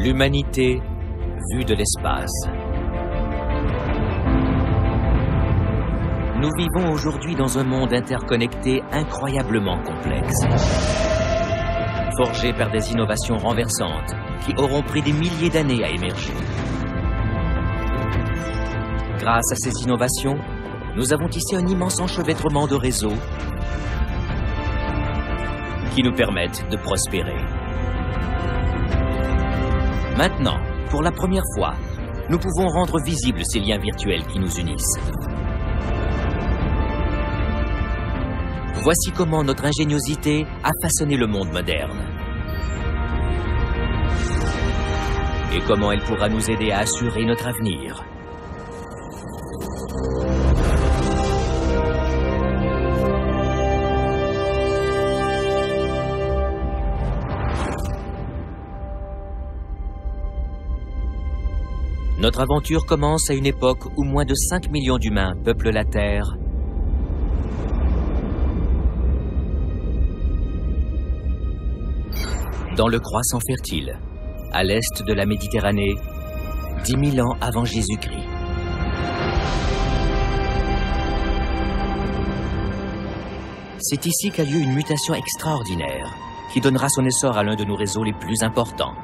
L'humanité vue de l'espace. Nous vivons aujourd'hui dans un monde interconnecté incroyablement complexe. Forgé par des innovations renversantes qui auront pris des milliers d'années à émerger. Grâce à ces innovations, nous avons tissé un immense enchevêtrement de réseaux qui nous permettent de prospérer. Maintenant, pour la première fois, nous pouvons rendre visibles ces liens virtuels qui nous unissent. Voici comment notre ingéniosité a façonné le monde moderne. Et comment elle pourra nous aider à assurer notre avenir. Notre aventure commence à une époque où moins de 5 millions d'humains peuplent la Terre. Dans le croissant fertile, à l'est de la Méditerranée, 10 000 ans avant Jésus-Christ. C'est ici qu'a lieu une mutation extraordinaire qui donnera son essor à l'un de nos réseaux les plus importants.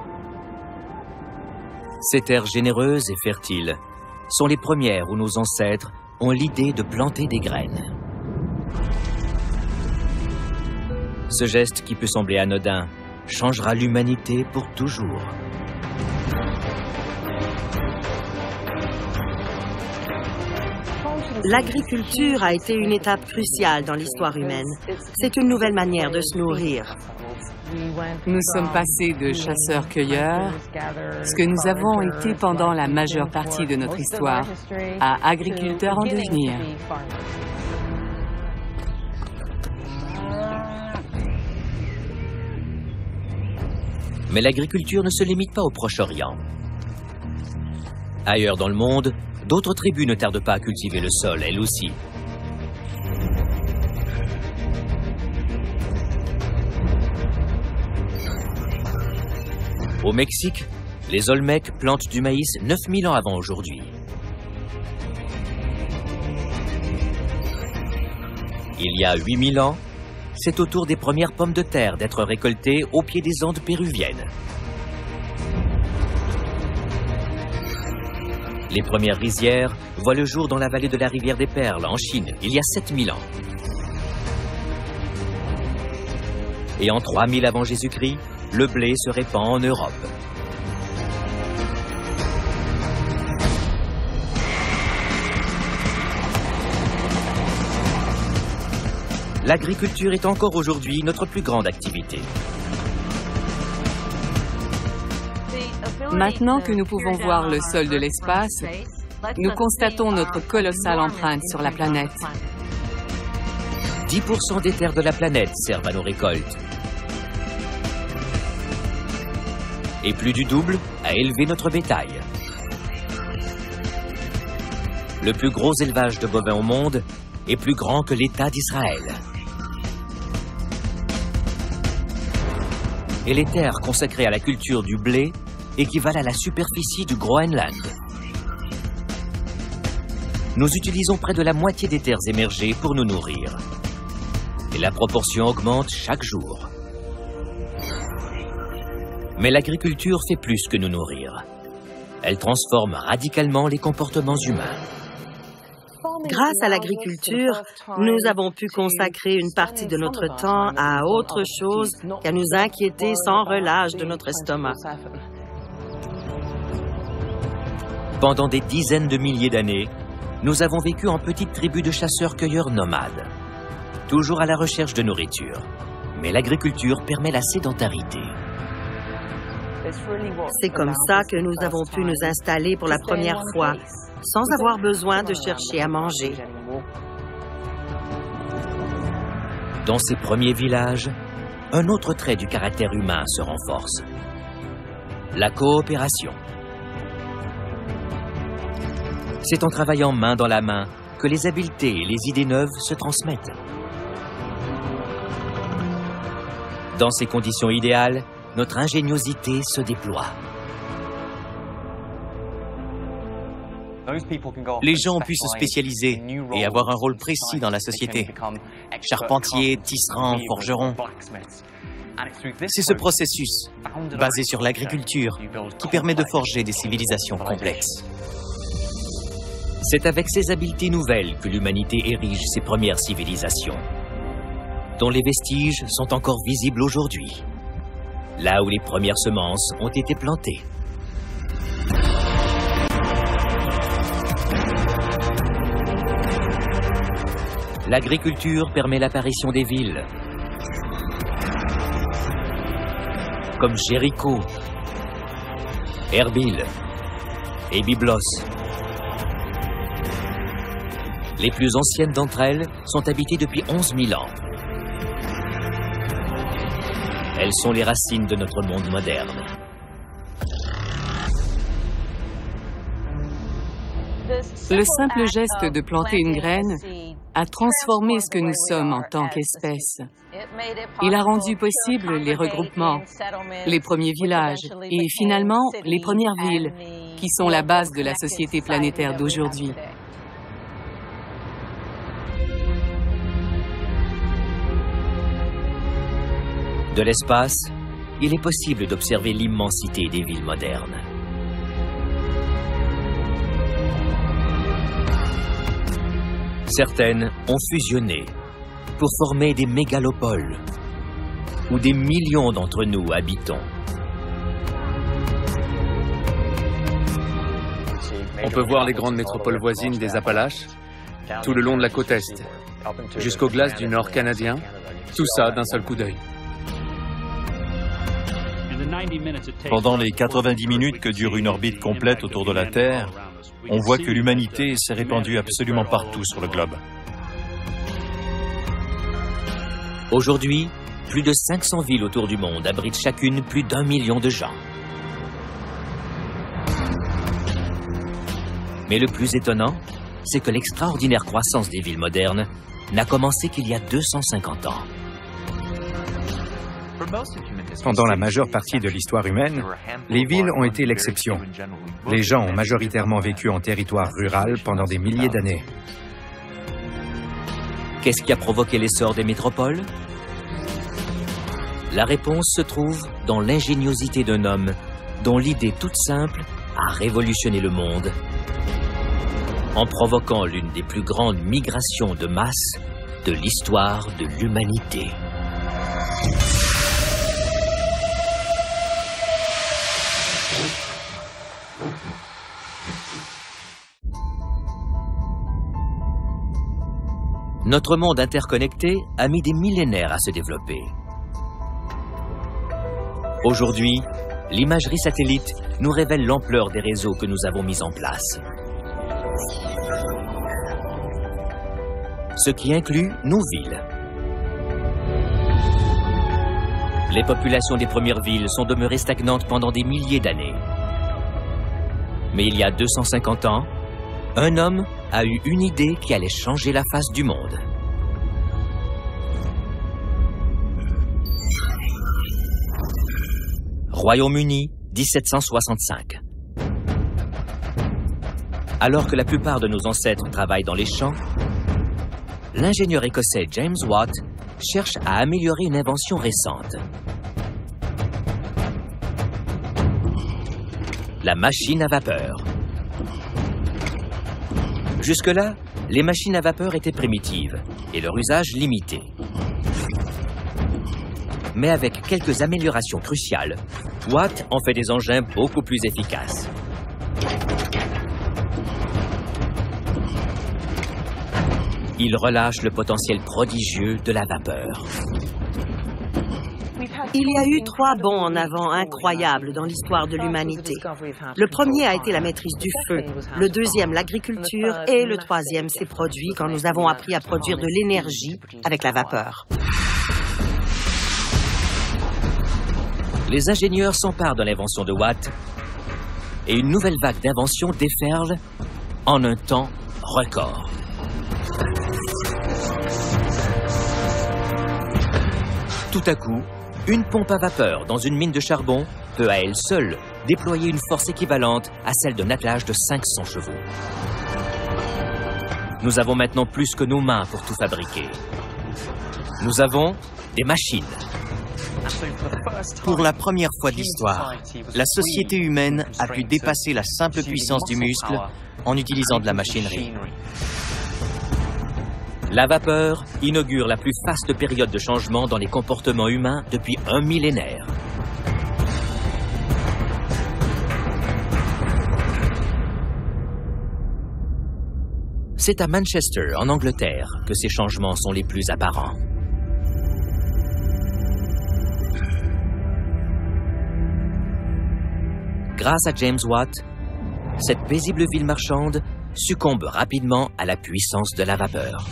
Ces terres généreuses et fertiles sont les premières où nos ancêtres ont l'idée de planter des graines. Ce geste qui peut sembler anodin changera l'humanité pour toujours. L'agriculture a été une étape cruciale dans l'histoire humaine. C'est une nouvelle manière de se nourrir. Nous sommes passés de chasseurs-cueilleurs, ce que nous avons été pendant la majeure partie de notre histoire, à agriculteurs en devenir. Mais l'agriculture ne se limite pas au Proche-Orient. Ailleurs dans le monde, d'autres tribus ne tardent pas à cultiver le sol, elles aussi. Au Mexique, les Olmecs plantent du maïs 9000 ans avant aujourd'hui. Il y a 8000 ans, c'est au tour des premières pommes de terre d'être récoltées au pied des Andes péruviennes. Les premières rizières voient le jour dans la vallée de la rivière des Perles, en Chine, il y a 7000 ans. Et en 3000 avant Jésus-Christ, le blé se répand en Europe. L'agriculture est encore aujourd'hui notre plus grande activité. Maintenant que nous pouvons voir le sol de l'espace, nous constatons notre colossale empreinte sur la planète. 10% des terres de la planète servent à nos récoltes. Et plus du double à élever notre bétail. Le plus gros élevage de bovins au monde est plus grand que l'État d'Israël. Et les terres consacrées à la culture du blé équivalent à la superficie du Groenland. Nous utilisons près de la moitié des terres émergées pour nous nourrir. Et la proportion augmente chaque jour. Mais l'agriculture fait plus que nous nourrir. Elle transforme radicalement les comportements humains. Grâce à l'agriculture, nous avons pu consacrer une partie de notre temps à autre chose qu'à nous inquiéter sans relâche de notre estomac. Pendant des dizaines de milliers d'années, nous avons vécu en petites tribus de chasseurs-cueilleurs nomades, toujours à la recherche de nourriture. Mais l'agriculture permet la sédentarité. C'est comme ça que nous avons pu nous installer pour la première fois, sans avoir besoin de chercher à manger. Dans ces premiers villages, un autre trait du caractère humain se renforce. La coopération. C'est en travaillant main dans la main que les habiletés et les idées neuves se transmettent. Dans ces conditions idéales, notre ingéniosité se déploie. Les gens ont pu se spécialiser et avoir un rôle précis dans la société. Charpentiers, tisserands, forgerons. C'est ce processus, basé sur l'agriculture, qui permet de forger des civilisations complexes. C'est avec ces habiletés nouvelles que l'humanité érige ses premières civilisations, dont les vestiges sont encore visibles aujourd'hui, là où les premières semences ont été plantées. L'agriculture permet l'apparition des villes, comme Jéricho, Erbil et Byblos. Les plus anciennes d'entre elles sont habitées depuis 11 000 ans. Elles sont les racines de notre monde moderne. Le simple geste de planter une graine a transformé ce que nous sommes en tant qu'espèce. Il a rendu possible les regroupements, les premiers villages et finalement les premières villes, qui sont la base de la société planétaire d'aujourd'hui. De l'espace, il est possible d'observer l'immensité des villes modernes. Certaines ont fusionné pour former des mégalopoles où des millions d'entre nous habitons. On peut voir les grandes métropoles voisines des Appalaches, tout le long de la côte Est, jusqu'aux glaces du Nord canadien, tout ça d'un seul coup d'œil. Pendant les 90 minutes que dure une orbite complète autour de la Terre, on voit que l'humanité s'est répandue absolument partout sur le globe. Aujourd'hui, plus de 500 villes autour du monde abritent chacune plus d'1 million de gens. Mais le plus étonnant, c'est que l'extraordinaire croissance des villes modernes n'a commencé qu'il y a 250 ans. Pendant la majeure partie de l'histoire humaine, les villes ont été l'exception. Les gens ont majoritairement vécu en territoire rural pendant des milliers d'années. Qu'est-ce qui a provoqué l'essor des métropoles? La réponse se trouve dans l'ingéniosité d'un homme dont l'idée toute simple a révolutionné le monde en provoquant l'une des plus grandes migrations de masse de l'histoire de l'humanité. Notre monde interconnecté a mis des millénaires à se développer. Aujourd'hui, l'imagerie satellite nous révèle l'ampleur des réseaux que nous avons mis en place. Ce qui inclut nos villes. Les populations des premières villes sont demeurées stagnantes pendant des milliers d'années. Mais il y a 250 ans, un homme a eu une idée qui allait changer la face du monde. Royaume-Uni, 1765. Alors que la plupart de nos ancêtres travaillent dans les champs, l'ingénieur écossais James Watt cherche à améliorer une invention récente. La machine à vapeur. Jusque-là, les machines à vapeur étaient primitives et leur usage limité. Mais avec quelques améliorations cruciales, Watt en fait des engins beaucoup plus efficaces. Il relâche le potentiel prodigieux de la vapeur. Il y a eu 3 bonds en avant incroyables dans l'histoire de l'humanité. Le premier a été la maîtrise du feu, le deuxième l'agriculture et le troisième s'est produit quand nous avons appris à produire de l'énergie avec la vapeur. Les ingénieurs s'emparent de l'invention de Watt et une nouvelle vague d'inventions déferle en un temps record. Tout à coup, une pompe à vapeur dans une mine de charbon peut à elle seule déployer une force équivalente à celle d'un attelage de 500 chevaux. Nous avons maintenant plus que nos mains pour tout fabriquer. Nous avons des machines. Pour la première fois de l'histoire, la société humaine a pu dépasser la simple puissance du muscle en utilisant de la machinerie. La vapeur inaugure la plus faste période de changement dans les comportements humains depuis un millénaire. C'est à Manchester, en Angleterre, que ces changements sont les plus apparents. Grâce à James Watt, cette paisible ville marchande succombe rapidement à la puissance de la vapeur.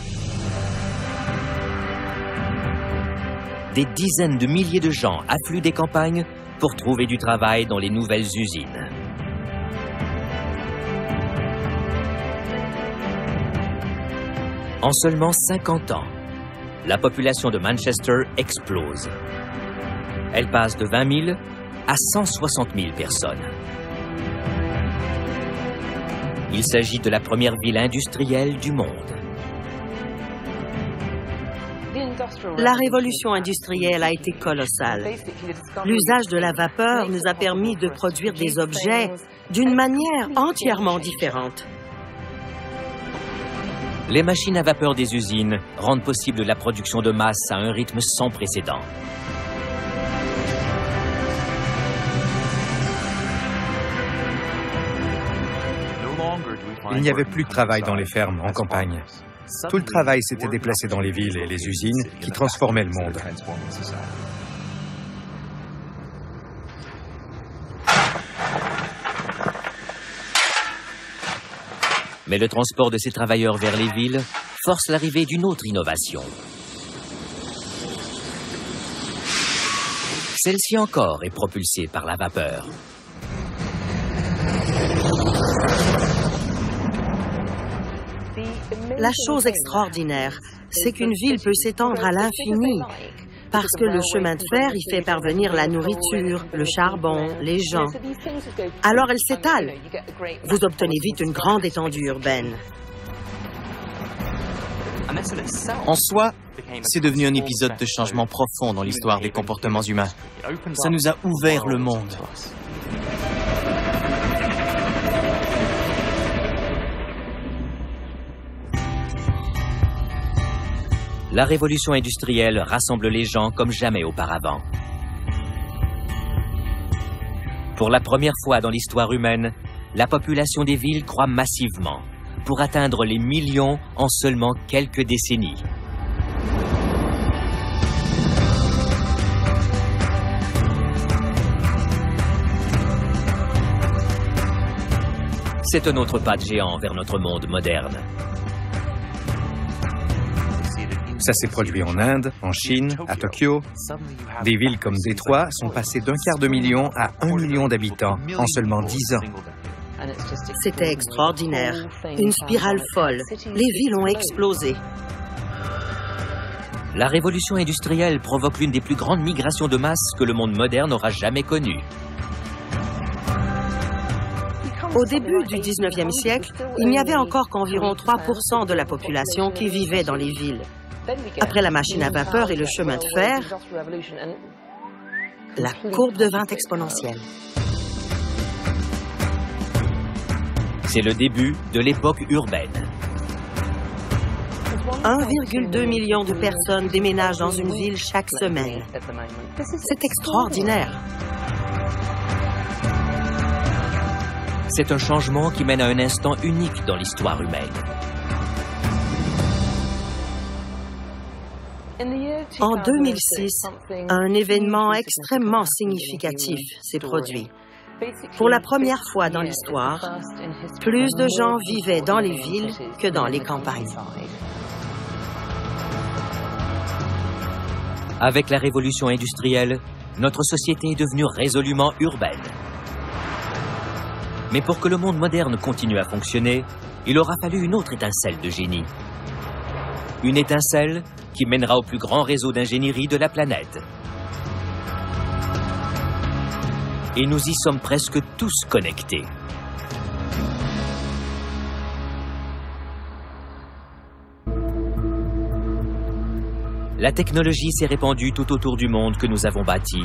Des dizaines de milliers de gens affluent des campagnes pour trouver du travail dans les nouvelles usines. En seulement 50 ans, la population de Manchester explose. Elle passe de 20 000 à 160 000 personnes. Il s'agit de la première ville industrielle du monde. La révolution industrielle a été colossale. L'usage de la vapeur nous a permis de produire des objets d'une manière entièrement différente. Les machines à vapeur des usines rendent possible la production de masse à un rythme sans précédent. Il n'y avait plus de travail dans les fermes, en campagne. Tout le travail s'était déplacé dans les villes et les usines qui transformaient le monde. Mais le transport de ces travailleurs vers les villes force l'arrivée d'une autre innovation. Celle-ci encore est propulsée par la vapeur. La chose extraordinaire, c'est qu'une ville peut s'étendre à l'infini, parce que le chemin de fer y fait parvenir la nourriture, le charbon, les gens. Alors elle s'étale. Vous obtenez vite une grande étendue urbaine. En soi, c'est devenu un épisode de changement profond dans l'histoire des comportements humains. Ça nous a ouvert le monde. La révolution industrielle rassemble les gens comme jamais auparavant. Pour la première fois dans l'histoire humaine, la population des villes croît massivement, pour atteindre les millions en seulement quelques décennies. C'est un autre pas de géant vers notre monde moderne. Ça s'est produit en Inde, en Chine, à Tokyo. Des villes comme Détroit sont passées d'un quart de million à 1 million d'habitants en seulement 10 ans. C'était extraordinaire. Une spirale folle. Les villes ont explosé. La révolution industrielle provoque l'une des plus grandes migrations de masse que le monde moderne aura jamais connue. Au début du 19e siècle, il n'y avait encore qu'environ 3% de la population qui vivait dans les villes. Après la machine à vapeur et le chemin de fer, la courbe devint exponentielle. C'est le début de l'époque urbaine. 1,2 million de personnes déménagent dans une ville chaque semaine. C'est extraordinaire. C'est un changement qui mène à un instant unique dans l'histoire humaine. En 2006, un événement extrêmement significatif s'est produit. Pour la première fois dans l'histoire, plus de gens vivaient dans les villes que dans les campagnes. Avec la révolution industrielle, notre société est devenue résolument urbaine. Mais pour que le monde moderne continue à fonctionner, il aura fallu une autre étincelle de génie. Une étincelle qui mènera au plus grand réseau d'ingénierie de la planète. Et nous y sommes presque tous connectés. La technologie s'est répandue tout autour du monde que nous avons bâti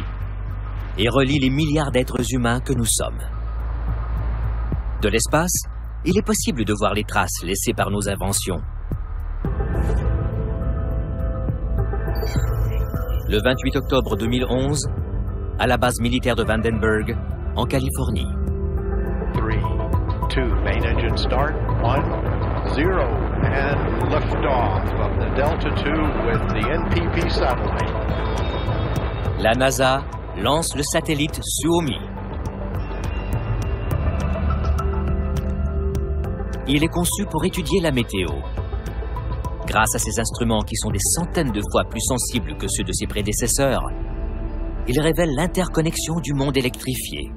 et relie les milliards d'êtres humains que nous sommes. De l'espace, il est possible de voir les traces laissées par nos inventions. Le 28 octobre 2011, à la base militaire de Vandenberg, en Californie. 3, 2, main engine start, 1, 0, and liftoff of the Delta II with the NPP satellite. La NASA lance le satellite Suomi. Il est conçu pour étudier la météo. Grâce à ces instruments qui sont des centaines de fois plus sensibles que ceux de ses prédécesseurs, il révèle l'interconnexion du monde électrifié.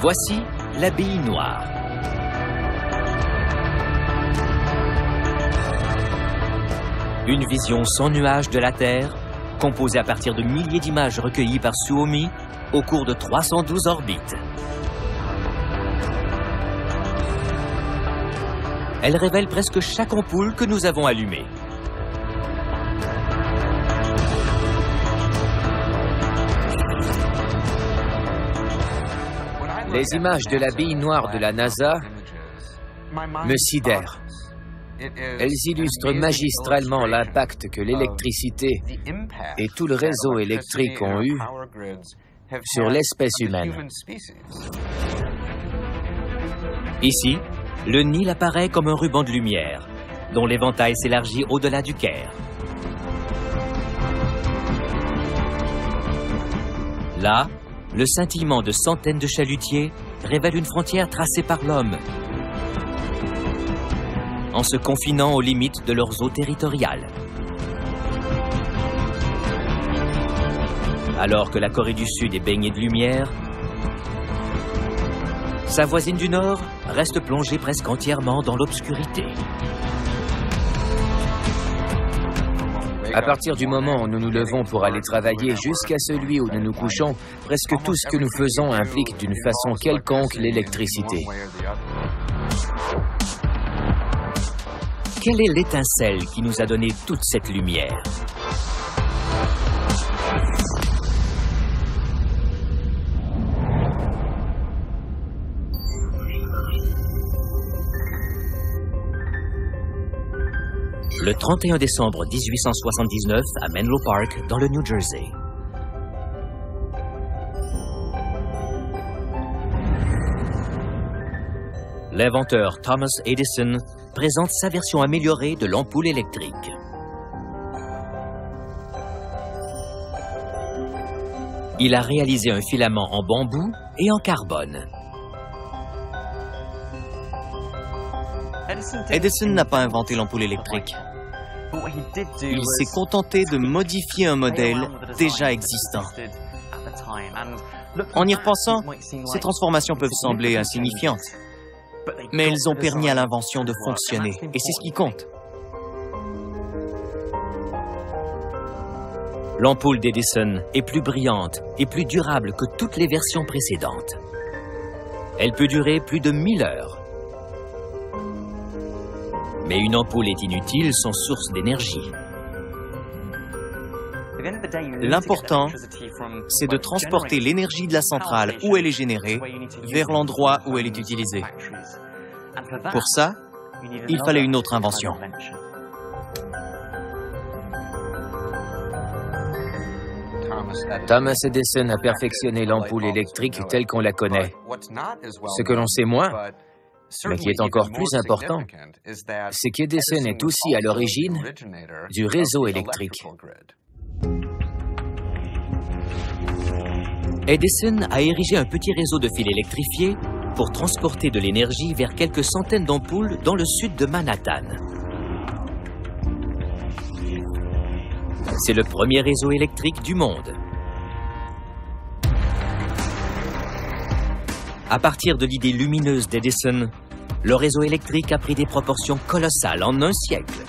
Voici la bille noire. Une vision sans nuages de la Terre, composée à partir de milliers d'images recueillies par Suomi au cours de 312 orbites. Elle révèle presque chaque ampoule que nous avons allumée. Les images de la bille noire de la NASA me sidèrent. Elles illustrent magistralement l'impact que l'électricité et tout le réseau électrique ont eu sur l'espèce humaine. Ici, le Nil apparaît comme un ruban de lumière, dont l'éventail s'élargit au-delà du Caire. Là, le scintillement de centaines de chalutiers révèle une frontière tracée par l'homme, en se confinant aux limites de leurs eaux territoriales. Alors que la Corée du Sud est baignée de lumière, sa voisine du Nord reste plongée presque entièrement dans l'obscurité. À partir du moment où nous nous levons pour aller travailler jusqu'à celui où nous nous couchons, presque tout ce que nous faisons implique d'une façon quelconque l'électricité. Quelle est l'étincelle qui nous a donné toute cette lumière? Le 31 décembre 1879 à Menlo Park, dans le New Jersey. L'inventeur Thomas Edison présente sa version améliorée de l'ampoule électrique. Il a réalisé un filament en bambou et en carbone. Edison n'a pas inventé l'ampoule électrique. Il s'est contenté de modifier un modèle déjà existant. En y repensant, ces transformations peuvent sembler insignifiantes, mais elles ont permis à l'invention de fonctionner, et c'est ce qui compte. L'ampoule d'Edison est plus brillante et plus durable que toutes les versions précédentes. Elle peut durer plus de 1000 heures. Mais une ampoule est inutile sans source d'énergie. L'important, c'est de transporter l'énergie de la centrale où elle est générée vers l'endroit où elle est utilisée. Pour ça, il fallait une autre invention. Thomas Edison a perfectionné l'ampoule électrique telle qu'on la connaît. Ce que l'on sait moins, mais qui est encore plus important, c'est qu'Edison est aussi à l'origine du réseau électrique. Edison a érigé un petit réseau de fils électrifiés pour transporter de l'énergie vers quelques centaines d'ampoules dans le sud de Manhattan. C'est le premier réseau électrique du monde. À partir de l'idée lumineuse d'Edison, le réseau électrique a pris des proportions colossales en un siècle.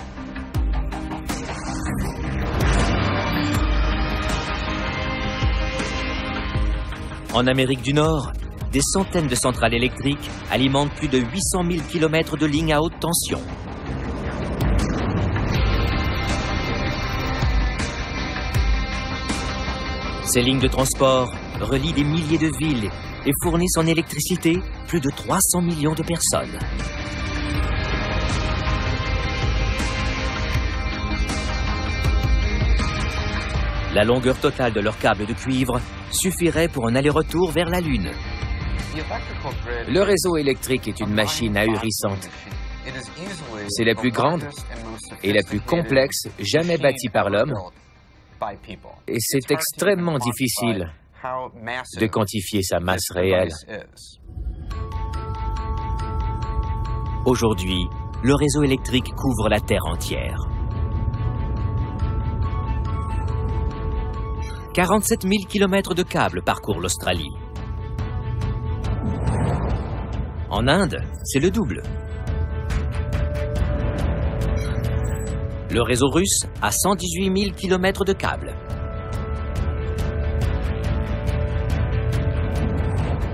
En Amérique du Nord, des centaines de centrales électriques alimentent plus de 800 000 km de lignes à haute tension. Ces lignes de transport relient des milliers de villes et fournissent en électricité plus de 300 millions de personnes. La longueur totale de leurs câbles de cuivre suffirait pour un aller-retour vers la Lune. Le réseau électrique est une machine ahurissante. C'est la plus grande et la plus complexe jamais bâtie par l'homme. Et c'est extrêmement difficile de quantifier sa masse réelle. Aujourd'hui, le réseau électrique couvre la Terre entière. 47 000 km de câbles parcourent l'Australie. En Inde, c'est le double. Le réseau russe a 118 000 km de câbles.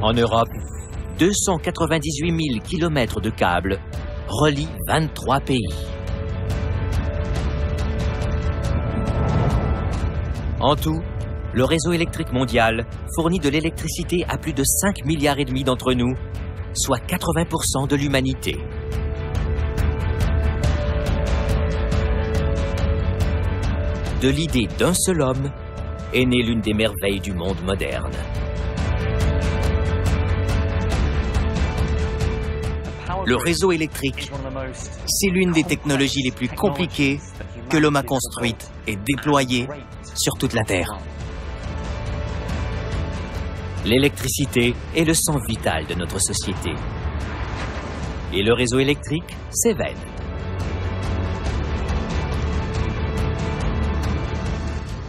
En Europe, 298 000 km de câbles relient 23 pays. En tout, le réseau électrique mondial fournit de l'électricité à plus de 5,5 milliards d'entre nous, soit 80% de l'humanité. De l'idée d'un seul homme est née l'une des merveilles du monde moderne. Le réseau électrique, c'est l'une des technologies les plus compliquées que l'homme a construites et déployées sur toute la Terre. L'électricité est le sang vital de notre société. Et le réseau électrique s'éveille.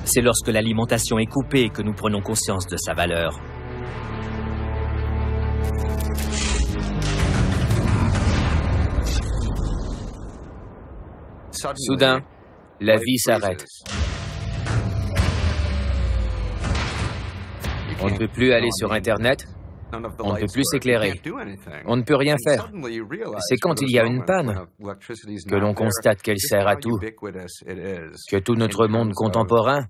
C'est lorsque l'alimentation est coupée que nous prenons conscience de sa valeur. Soudain, la vie s'arrête. On ne peut plus aller sur Internet, on ne peut plus s'éclairer, on ne peut rien faire. C'est quand il y a une panne que l'on constate qu'elle sert à tout, que tout notre monde contemporain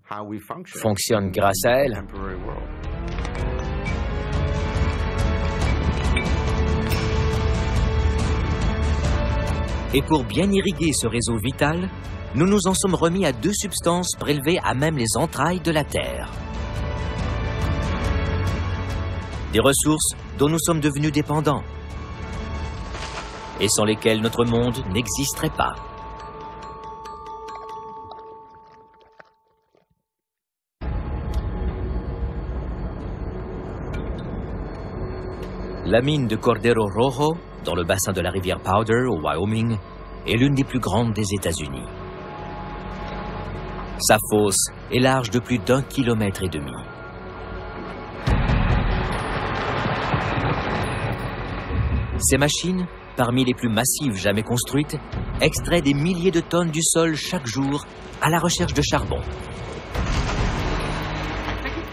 fonctionne grâce à elle. Et pour bien irriguer ce réseau vital, nous nous en sommes remis à 2 substances prélevées à même les entrailles de la Terre. Des ressources dont nous sommes devenus dépendants et sans lesquelles notre monde n'existerait pas. La mine de Cordero Rojo, dans le bassin de la rivière Powder, au Wyoming, est l'une des plus grandes des États-Unis. Sa fosse est large de plus d'1,5 kilomètre. Ces machines, parmi les plus massives jamais construites, extraient des milliers de tonnes du sol chaque jour à la recherche de charbon.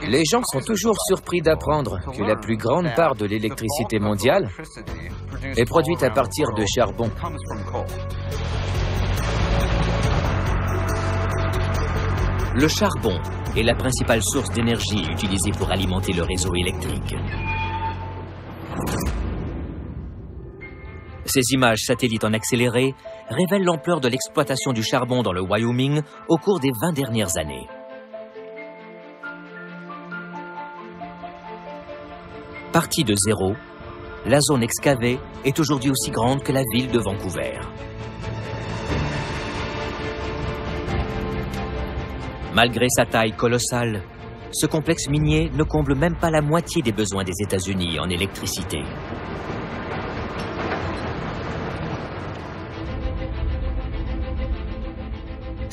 Les gens sont toujours surpris d'apprendre que la plus grande part de l'électricité mondiale est produite à partir de charbon. Le charbon est la principale source d'énergie utilisée pour alimenter le réseau électrique. Ces images satellites en accéléré révèlent l'ampleur de l'exploitation du charbon dans le Wyoming au cours des 20 dernières années. Partie de zéro, la zone excavée est aujourd'hui aussi grande que la ville de Vancouver. Malgré sa taille colossale, ce complexe minier ne comble même pas la moitié des besoins des États-Unis en électricité.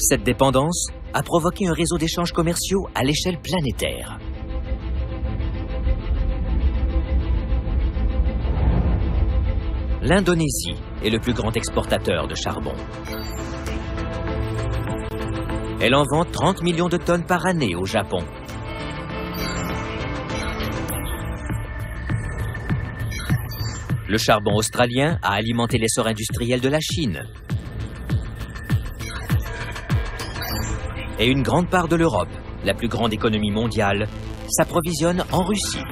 Cette dépendance a provoqué un réseau d'échanges commerciaux à l'échelle planétaire. L'Indonésie est le plus grand exportateur de charbon. Elle en vend 30 millions de tonnes par année au Japon. Le charbon australien a alimenté l'essor industriel de la Chine. Et une grande part de l'Europe, la plus grande économie mondiale, s'approvisionne en Russie.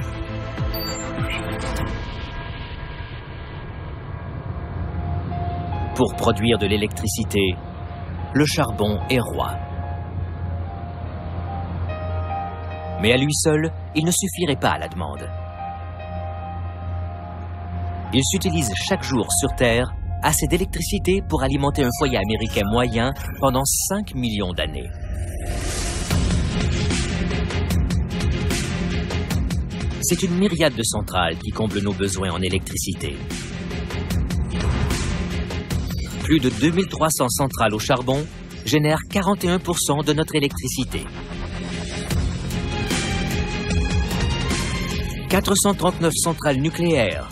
Pour produire de l'électricité, le charbon est roi. Mais à lui seul, il ne suffirait pas à la demande. Il s'utilise chaque jour sur Terre assez d'électricité pour alimenter un foyer américain moyen pendant 5 millions d'années. C'est une myriade de centrales qui comblent nos besoins en électricité. Plus de 2300 centrales au charbon génèrent 41% de notre électricité. 439 centrales nucléaires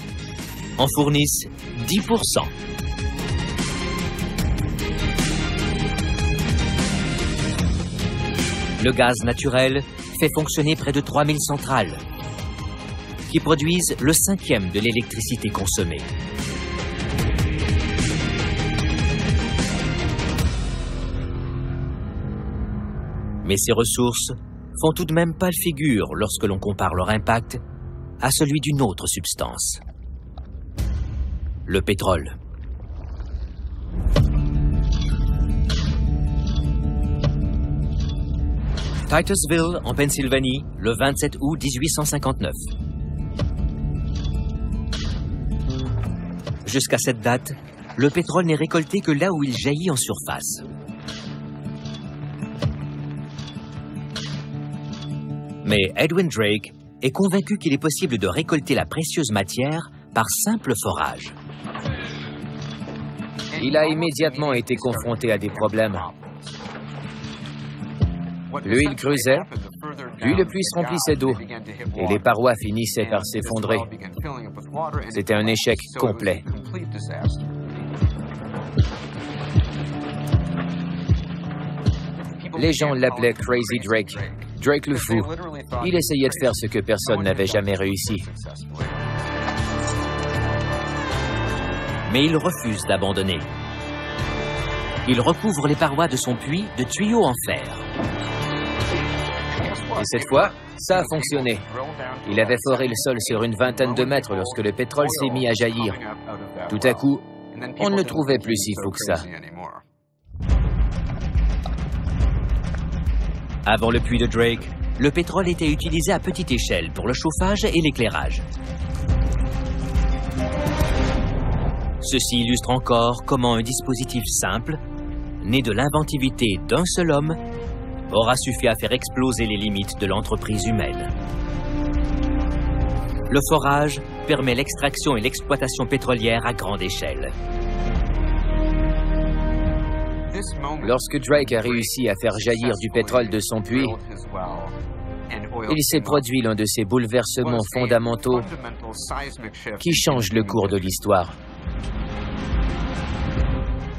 en fournissent 10%. Le gaz naturel fait fonctionner près de 3000 centrales, qui produisent le 1/5 de l'électricité consommée. Mais ces ressources font tout de même pâle figure lorsque l'on compare leur impact à celui d'une autre substance, le pétrole. Titusville, en Pennsylvanie, le 27 août 1859. Jusqu'à cette date, le pétrole n'est récolté que là où il jaillit en surface. Mais Edwin Drake est convaincu qu'il est possible de récolter la précieuse matière par simple forage. Il a immédiatement été confronté à des problèmes. L'huile creusait, puis le puits se remplissait d'eau, et les parois finissaient par s'effondrer. C'était un échec complet. Les gens l'appelaient Crazy Drake, Drake le fou. Il essayait de faire ce que personne n'avait jamais réussi. Mais il refuse d'abandonner. Il recouvre les parois de son puits de tuyaux en fer. Et cette fois, ça a fonctionné. Il avait foré le sol sur une vingtaine de mètres lorsque le pétrole s'est mis à jaillir. Tout à coup, on ne le trouvait plus si fou que ça. Avant le puits de Drake, le pétrole était utilisé à petite échelle pour le chauffage et l'éclairage. Ceci illustre encore comment un dispositif simple, né de l'inventivité d'un seul homme, aura suffi à faire exploser les limites de l'entreprise humaine. Le forage permet l'extraction et l'exploitation pétrolière à grande échelle. Lorsque Drake a réussi à faire jaillir du pétrole de son puits, il s'est produit l'un de ces bouleversements fondamentaux qui changent le cours de l'histoire.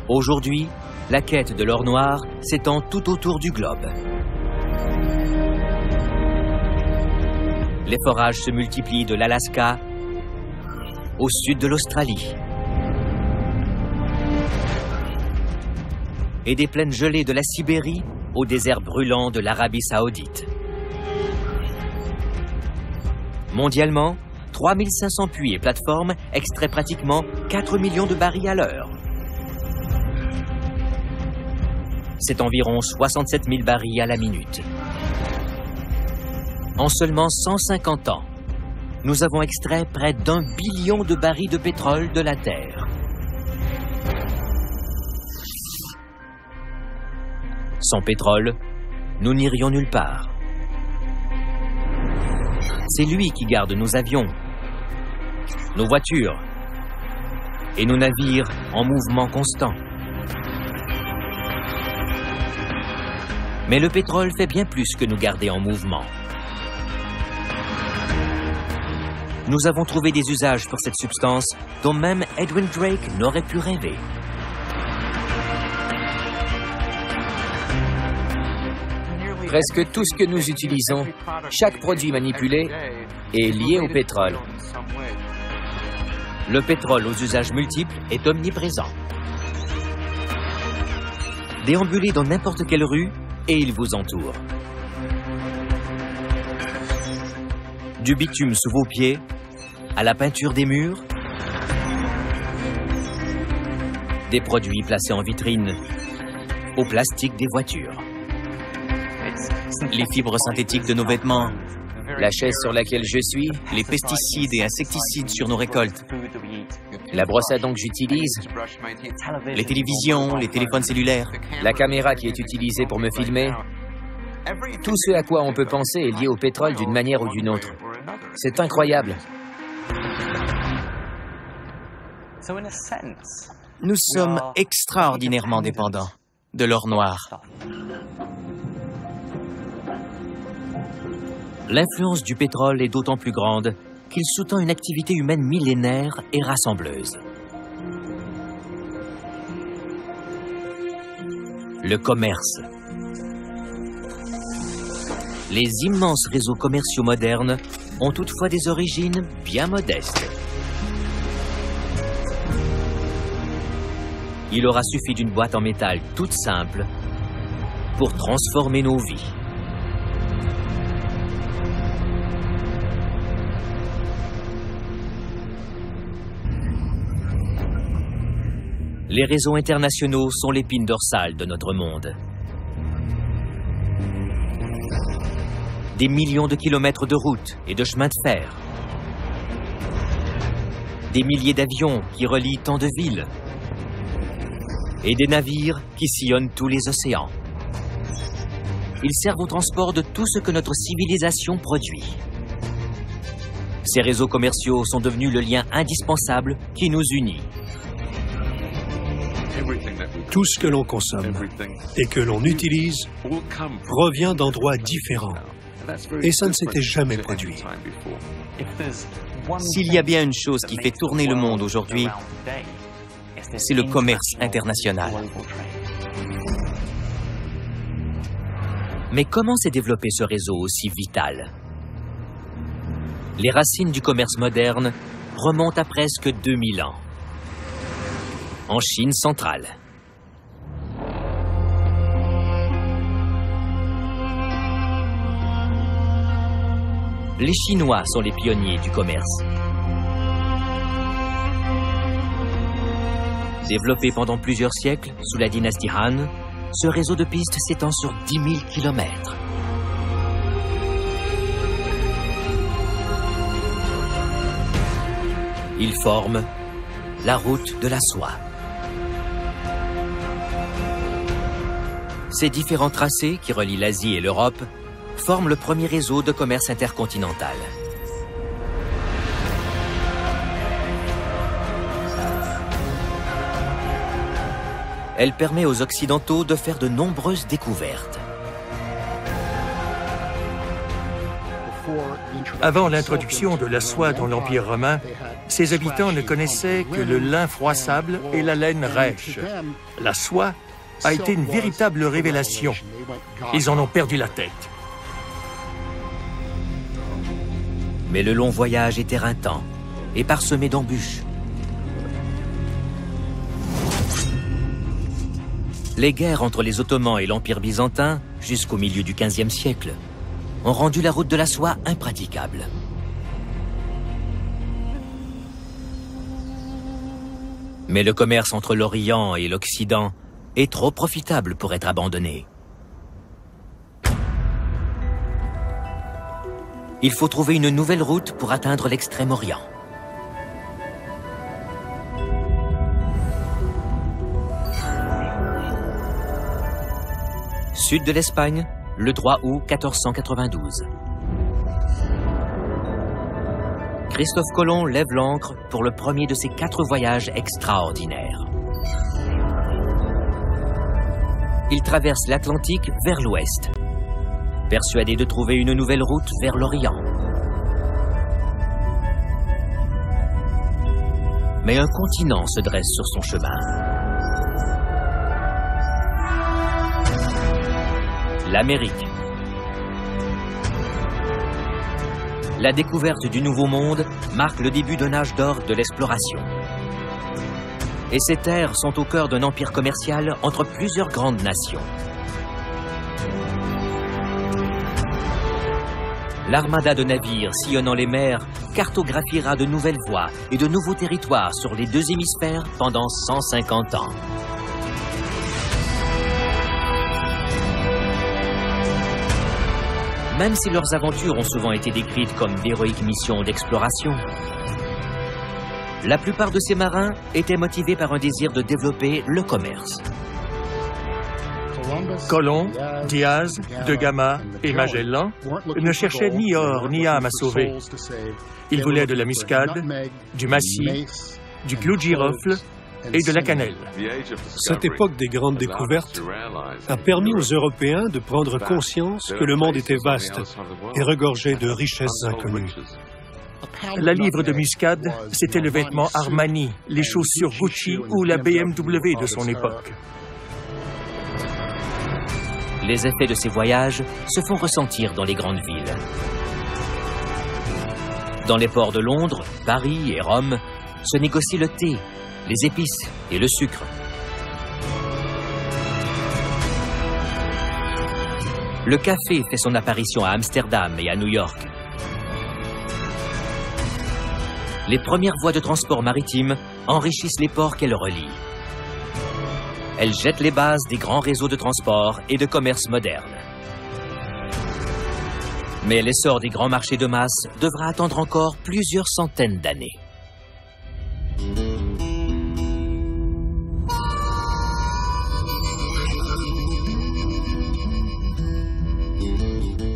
Aujourd'hui, la quête de l'or noir s'étend tout autour du globe. Les forages se multiplient de l'Alaska au sud de l'Australie et des plaines gelées de la Sibérie au désert brûlant de l'Arabie saoudite. Mondialement, 3500 puits et plateformes extraient pratiquement 4 millions de barils à l'heure. C'est environ 67 000 barils à la minute. En seulement 150 ans, nous avons extrait près d'1 billion de barils de pétrole de la Terre. Sans pétrole, nous n'irions nulle part. C'est lui qui garde nos avions, nos voitures et nos navires en mouvement constant. Mais le pétrole fait bien plus que nous garder en mouvement. Nous avons trouvé des usages pour cette substance dont même Edwin Drake n'aurait pu rêver. Presque tout ce que nous utilisons, chaque produit manipulé, est lié au pétrole. Le pétrole aux usages multiples est omniprésent. Déambulez dans n'importe quelle rue et il vous entoure. Du bitume sous vos pieds, à la peinture des murs, des produits placés en vitrine, au plastique des voitures. Les fibres synthétiques de nos vêtements, La chaise sur laquelle je suis, les pesticides et insecticides sur nos récoltes, la brosse à dents que j'utilise, les télévisions, les téléphones cellulaires. la caméra qui est utilisée pour me filmer. Tout ce à quoi on peut penser est lié au pétrole d'une manière ou d'une autre. C'est incroyable. Nous sommes extraordinairement dépendants de l'or noir. L'influence du pétrole est d'autant plus grande qu'il sous-tend une activité humaine millénaire et rassembleuse. Le commerce. Les immenses réseaux commerciaux modernes ont toutefois des origines bien modestes. Il aura suffi d'une boîte en métal toute simple pour transformer nos vies. Les réseaux internationaux sont l'épine dorsale de notre monde. Des millions de kilomètres de routes et de chemins de fer. Des milliers d'avions qui relient tant de villes. Et des navires qui sillonnent tous les océans. Ils servent au transport de tout ce que notre civilisation produit. Ces réseaux commerciaux sont devenus le lien indispensable qui nous unit. Tout ce que l'on consomme et que l'on utilise provient d'endroits différents. Et ça ne s'était jamais produit. S'il y a bien une chose qui fait tourner le monde aujourd'hui, c'est le commerce international. Mais comment s'est développé ce réseau aussi vital? Les racines du commerce moderne remontent à presque 2000 ans. En Chine centrale. Les Chinois sont les pionniers du commerce. Développé pendant plusieurs siècles sous la dynastie Han, ce réseau de pistes s'étend sur 10 000 kilomètres. Il forme la route de la soie. Ces différents tracés qui relient l'Asie et l'Europe forment le premier réseau de commerce intercontinental. Elle permet aux Occidentaux de faire de nombreuses découvertes. Avant l'introduction de la soie dans l'Empire romain, ses habitants ne connaissaient que le lin froissable et la laine rêche. La soie a été une véritable révélation. Ils en ont perdu la tête. Mais le long voyage est éreintant et parsemé d'embûches. Les guerres entre les Ottomans et l'Empire byzantin, jusqu'au milieu du XVe siècle, ont rendu la route de la soie impraticable. Mais le commerce entre l'Orient et l'Occident est trop profitable pour être abandonné. Il faut trouver une nouvelle route pour atteindre l'Extrême-Orient. Sud de l'Espagne, le 3 août 1492. Christophe Colomb lève l'ancre pour le premier de ses 4 voyages extraordinaires. Il traverse l'Atlantique vers l'ouest, persuadé de trouver une nouvelle route vers l'Orient. Mais un continent se dresse sur son chemin. L'Amérique. La découverte du Nouveau Monde marque le début d'un âge d'or de l'exploration. Et ces terres sont au cœur d'un empire commercial entre plusieurs grandes nations. L'armada de navires sillonnant les mers cartographiera de nouvelles voies et de nouveaux territoires sur les deux hémisphères pendant 150 ans. Même si leurs aventures ont souvent été décrites comme d'héroïques missions d'exploration, la plupart de ces marins étaient motivés par un désir de développer le commerce. Colomb, Diaz, De Gama et Magellan ne cherchaient ni or ni âme à sauver. Ils voulaient de la muscade, du massis, du clou de girofle et de la cannelle. Cette époque des grandes découvertes a permis aux Européens de prendre conscience que le monde était vaste et regorgé de richesses inconnues. La livre de muscade, c'était le vêtement Armani, les chaussures Gucci ou la BMW de son époque. Les effets de ces voyages se font ressentir dans les grandes villes. Dans les ports de Londres, Paris et Rome, se négocient le thé, les épices et le sucre. Le café fait son apparition à Amsterdam et à New York. Les premières voies de transport maritime enrichissent les ports qu'elles relient. Elles jettent les bases des grands réseaux de transport et de commerce modernes. Mais l'essor des grands marchés de masse devra attendre encore plusieurs centaines d'années.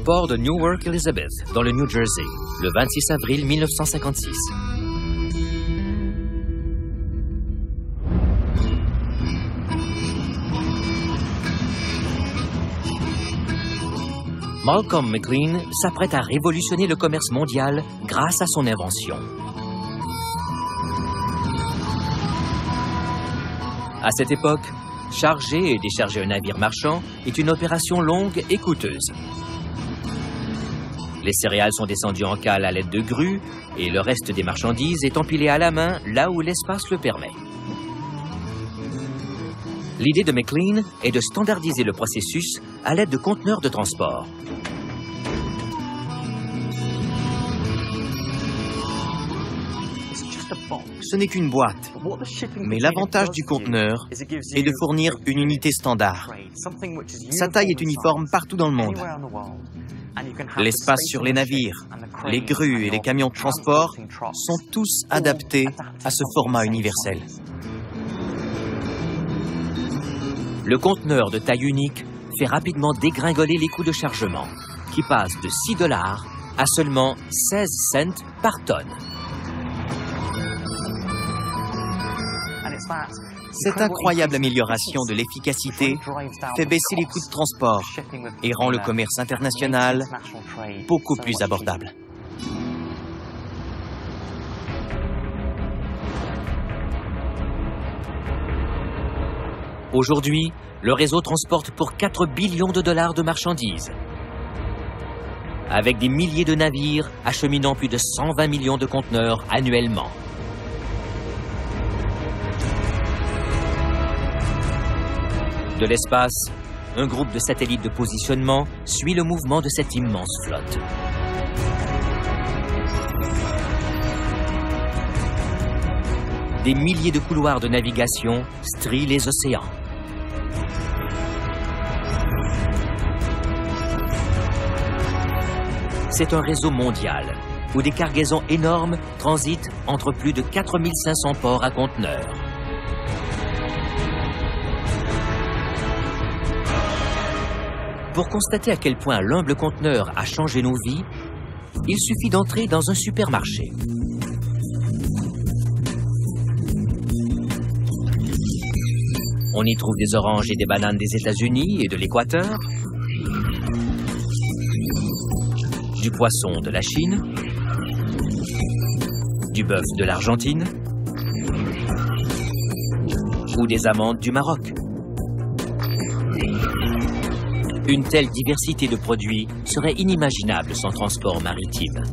Port de Newark Elizabeth, dans le New Jersey, le 26 avril 1956. Malcolm McLean s'apprête à révolutionner le commerce mondial grâce à son invention. À cette époque, charger et décharger un navire marchand est une opération longue et coûteuse. Les céréales sont descendues en cale à l'aide de grues et le reste des marchandises est empilé à la main là où l'espace le permet. L'idée de McLean est de standardiser le processus à l'aide de conteneurs de transport. Ce n'est qu'une boîte, mais l'avantage du conteneur est de fournir une unité standard. Sa taille est uniforme partout dans le monde. L'espace sur les navires, les grues et les camions de transport sont tous adaptés à ce format universel. Le conteneur de taille unique fait rapidement dégringoler les coûts de chargement, qui passent de 6 $ à seulement 16 cents par tonne. Cette incroyable amélioration de l'efficacité fait baisser les coûts de transport et rend le commerce international beaucoup plus abordable. Aujourd'hui, le réseau transporte pour 4 billions de dollars de marchandises, avec des milliers de navires acheminant plus de 120 millions de conteneurs annuellement. De l'espace, un groupe de satellites de positionnement suit le mouvement de cette immense flotte. Des milliers de couloirs de navigation strient les océans. C'est un réseau mondial où des cargaisons énormes transitent entre plus de 4500 ports à conteneurs. Pour constater à quel point l'humble conteneur a changé nos vies, il suffit d'entrer dans un supermarché. On y trouve des oranges et des bananes des États-Unis et de l'Équateur, du poisson de la Chine, du bœuf de l'Argentine ou des amandes du Maroc. Une telle diversité de produits serait inimaginable sans transport maritime.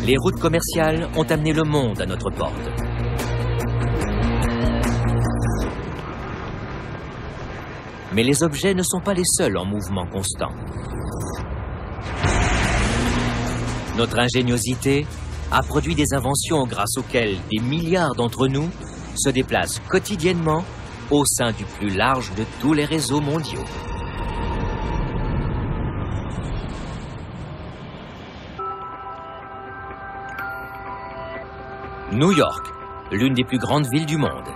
Les routes commerciales ont amené le monde à notre porte. Mais les objets ne sont pas les seuls en mouvement constant. Notre ingéniosité a produit des inventions grâce auxquelles des milliards d'entre nous se déplacent quotidiennement au sein du plus large de tous les réseaux mondiaux. New York, l'une des plus grandes villes du monde.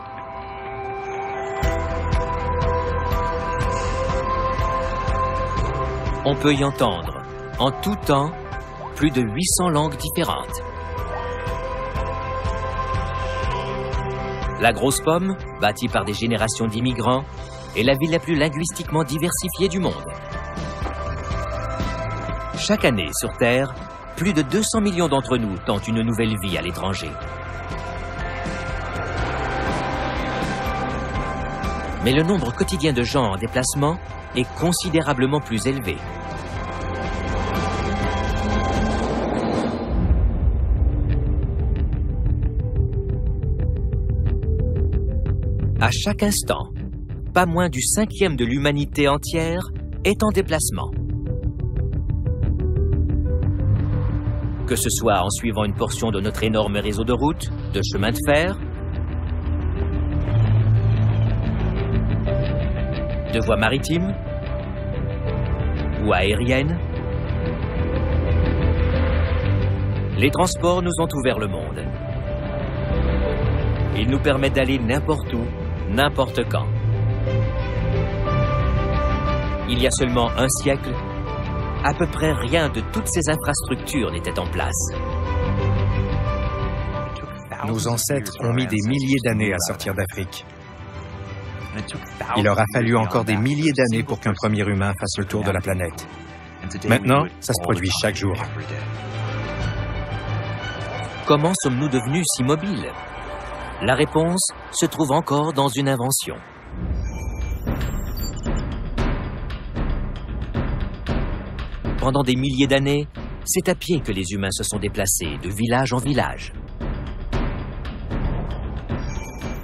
On peut y entendre, en tout temps, plus de 800 langues différentes. La Grosse Pomme, bâtie par des générations d'immigrants, est la ville la plus linguistiquement diversifiée du monde. Chaque année, sur Terre, plus de 200 millions d'entre nous tentent une nouvelle vie à l'étranger. Mais le nombre quotidien de gens en déplacement est considérablement plus élevé. À chaque instant, pas moins du 1/5 de l'humanité entière est en déplacement. Que ce soit en suivant une portion de notre énorme réseau de routes, de chemins de fer, de voies maritimes ou aériennes, les transports nous ont ouvert le monde. Ils nous permettent d'aller n'importe où, n'importe quand. Il y a seulement un siècle, à peu près rien de toutes ces infrastructures n'était en place. Nos ancêtres ont mis des milliers d'années à sortir d'Afrique. Il aura fallu encore des milliers d'années pour qu'un premier humain fasse le tour de la planète. Maintenant, ça se produit chaque jour. Comment sommes-nous devenus si mobiles? La réponse se trouve encore dans une invention. Pendant des milliers d'années, c'est à pied que les humains se sont déplacés de village en village.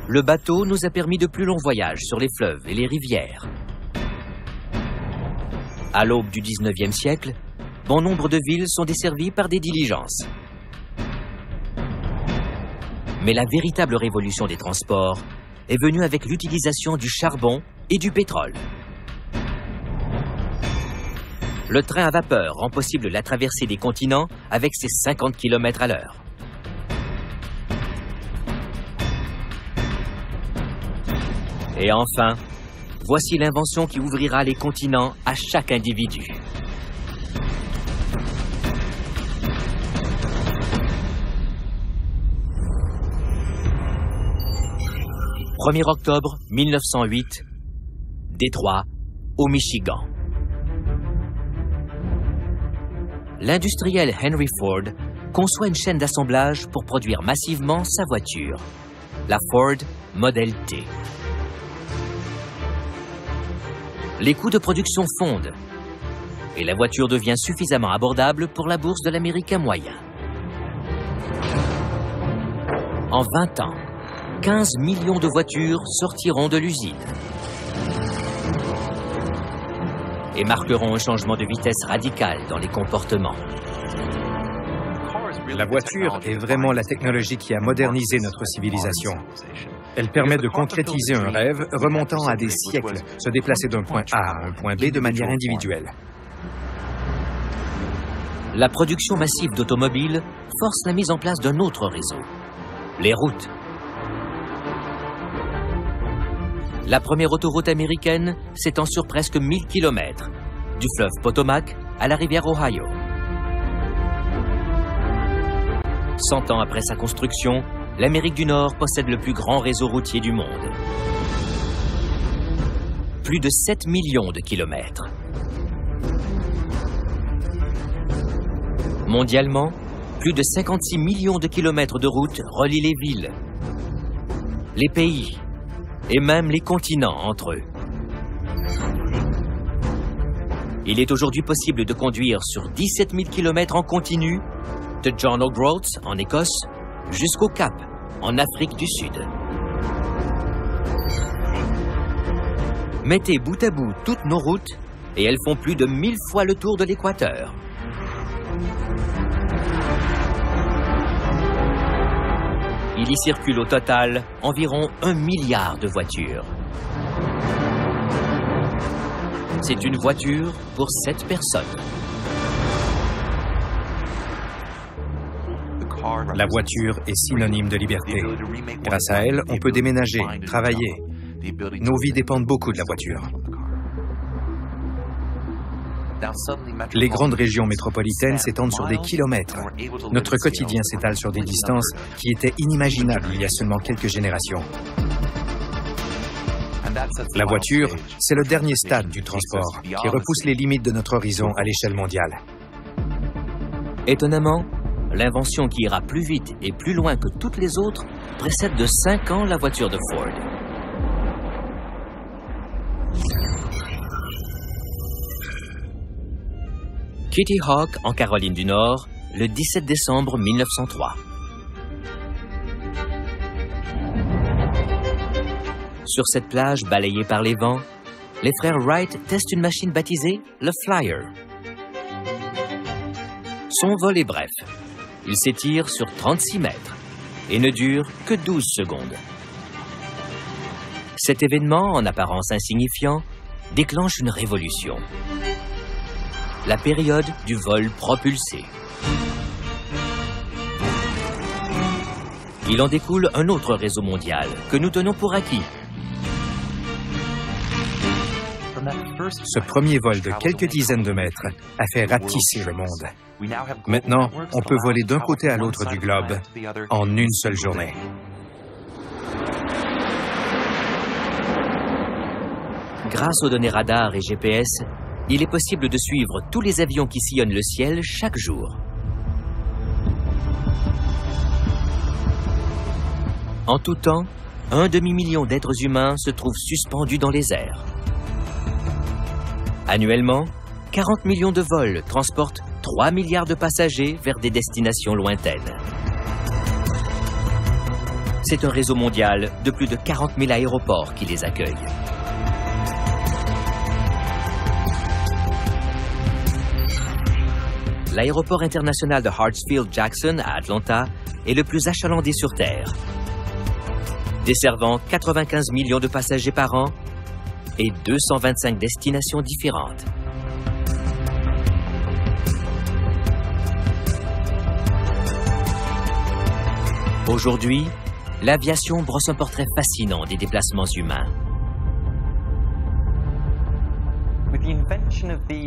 Le bateau nous a permis de plus longs voyages sur les fleuves et les rivières. À l'aube du 19e siècle, bon nombre de villes sont desservies par des diligences. Mais la véritable révolution des transports est venue avec l'utilisation du charbon et du pétrole. Le train à vapeur rend possible la traversée des continents avec ses 50 km/h. Et enfin, voici l'invention qui ouvrira les continents à chaque individu. « 1er octobre 1908, Détroit, au Michigan. L'industriel Henry Ford conçoit une chaîne d'assemblage pour produire massivement sa voiture, la Ford Model T. Les coûts de production fondent et la voiture devient suffisamment abordable pour la bourse de l'Américain moyen. En 20 ans, 15 millions de voitures sortiront de l'usine et marqueront un changement de vitesse radical dans les comportements. La voiture est vraiment la technologie qui a modernisé notre civilisation. Elle permet de concrétiser un rêve remontant à des siècles, se déplacer d'un point A à un point B de manière individuelle. La production massive d'automobiles force la mise en place d'un autre réseau, les routes. La première autoroute américaine s'étend sur presque 1000 km, du fleuve Potomac à la rivière Ohio. 100 ans après sa construction, l'Amérique du Nord possède le plus grand réseau routier du monde. Plus de 7 millions de kilomètres. Mondialement, plus de 56 millions de kilomètres de routes relient les villes, les pays et même les continents entre eux. Il est aujourd'hui possible de conduire sur 17 000 kilomètres en continu de John O'Groats, en Écosse, jusqu'au Cap, en Afrique du Sud. Mettez bout à bout toutes nos routes et elles font plus de 1000 fois le tour de l'équateur. Il y circule au total environ 1 milliard de voitures. C'est une voiture pour 7 personnes. La voiture est synonyme de liberté. Grâce à elle, on peut déménager, travailler. Nos vies dépendent beaucoup de la voiture. Les grandes régions métropolitaines s'étendent sur des kilomètres. Notre quotidien s'étale sur des distances qui étaient inimaginables il y a seulement quelques générations. La voiture, c'est le dernier stade du transport qui repousse les limites de notre horizon à l'échelle mondiale. Étonnamment, l'invention qui ira plus vite et plus loin que toutes les autres précède de 5 ans la voiture de Ford. Kitty Hawk, en Caroline du Nord, le 17 décembre 1903. Sur cette plage balayée par les vents, les frères Wright testent une machine baptisée le Flyer. Son vol est bref. Il s'étire sur 36 mètres et ne dure que 12 secondes. Cet événement, en apparence insignifiant, déclenche une révolution. La période du vol propulsé. Il en découle un autre réseau mondial que nous tenons pour acquis. Ce premier vol de quelques dizaines de mètres a fait rapetisser le monde. Maintenant, on peut voler d'un côté à l'autre du globe en une seule journée. Grâce aux données radar et GPS, il est possible de suivre tous les avions qui sillonnent le ciel chaque jour. En tout temps, 1 demi-million d'êtres humains se trouvent suspendus dans les airs. Annuellement, 40 millions de vols transportent 3 milliards de passagers vers des destinations lointaines. C'est un réseau mondial de plus de 40 000 aéroports qui les accueille. L'aéroport international de Hartsfield-Jackson à Atlanta est le plus achalandé sur Terre, desservant 95 millions de passagers par an et 225 destinations différentes. Aujourd'hui, l'aviation brosse un portrait fascinant des déplacements humains.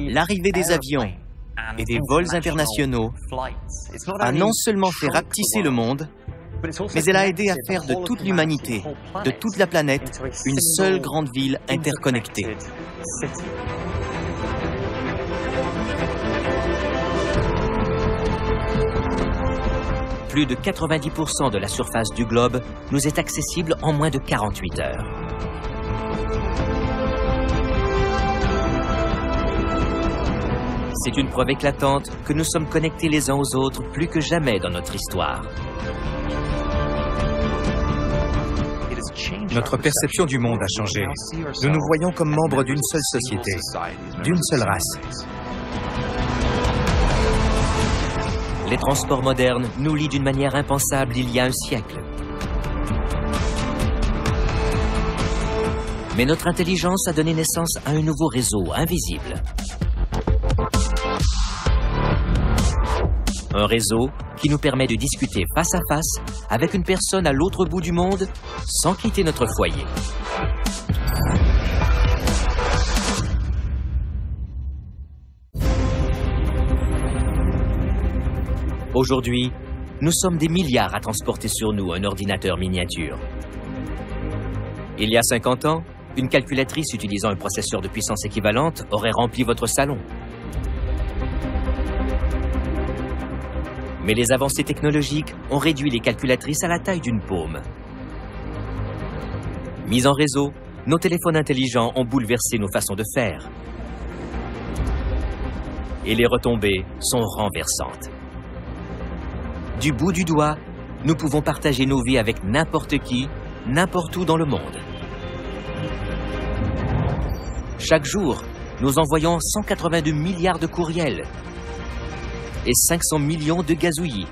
L'arrivée des avions et des vols internationaux a non seulement fait rapetisser le monde, mais elle a aidé à faire de toute l'humanité, de toute la planète, une seule grande ville interconnectée. Plus de 90% de la surface du globe nous est accessible en moins de 48 heures. C'est une preuve éclatante que nous sommes connectés les uns aux autres plus que jamais dans notre histoire. Notre perception du monde a changé. Nous nous voyons comme membres d'une seule société, d'une seule race. Les transports modernes nous lient d'une manière impensable il y a un siècle. Mais notre intelligence a donné naissance à un nouveau réseau invisible. Un réseau qui nous permet de discuter face à face avec une personne à l'autre bout du monde sans quitter notre foyer. Aujourd'hui, nous sommes des milliards à transporter sur nous un ordinateur miniature. Il y a 50 ans, une calculatrice utilisant un processeur de puissance équivalente aurait rempli votre salon. Mais les avancées technologiques ont réduit les calculatrices à la taille d'une paume. Mis en réseau, nos téléphones intelligents ont bouleversé nos façons de faire. Et les retombées sont renversantes. Du bout du doigt, nous pouvons partager nos vies avec n'importe qui, n'importe où dans le monde. Chaque jour, nous envoyons 182 milliards de courriels et 500 millions de gazouillis.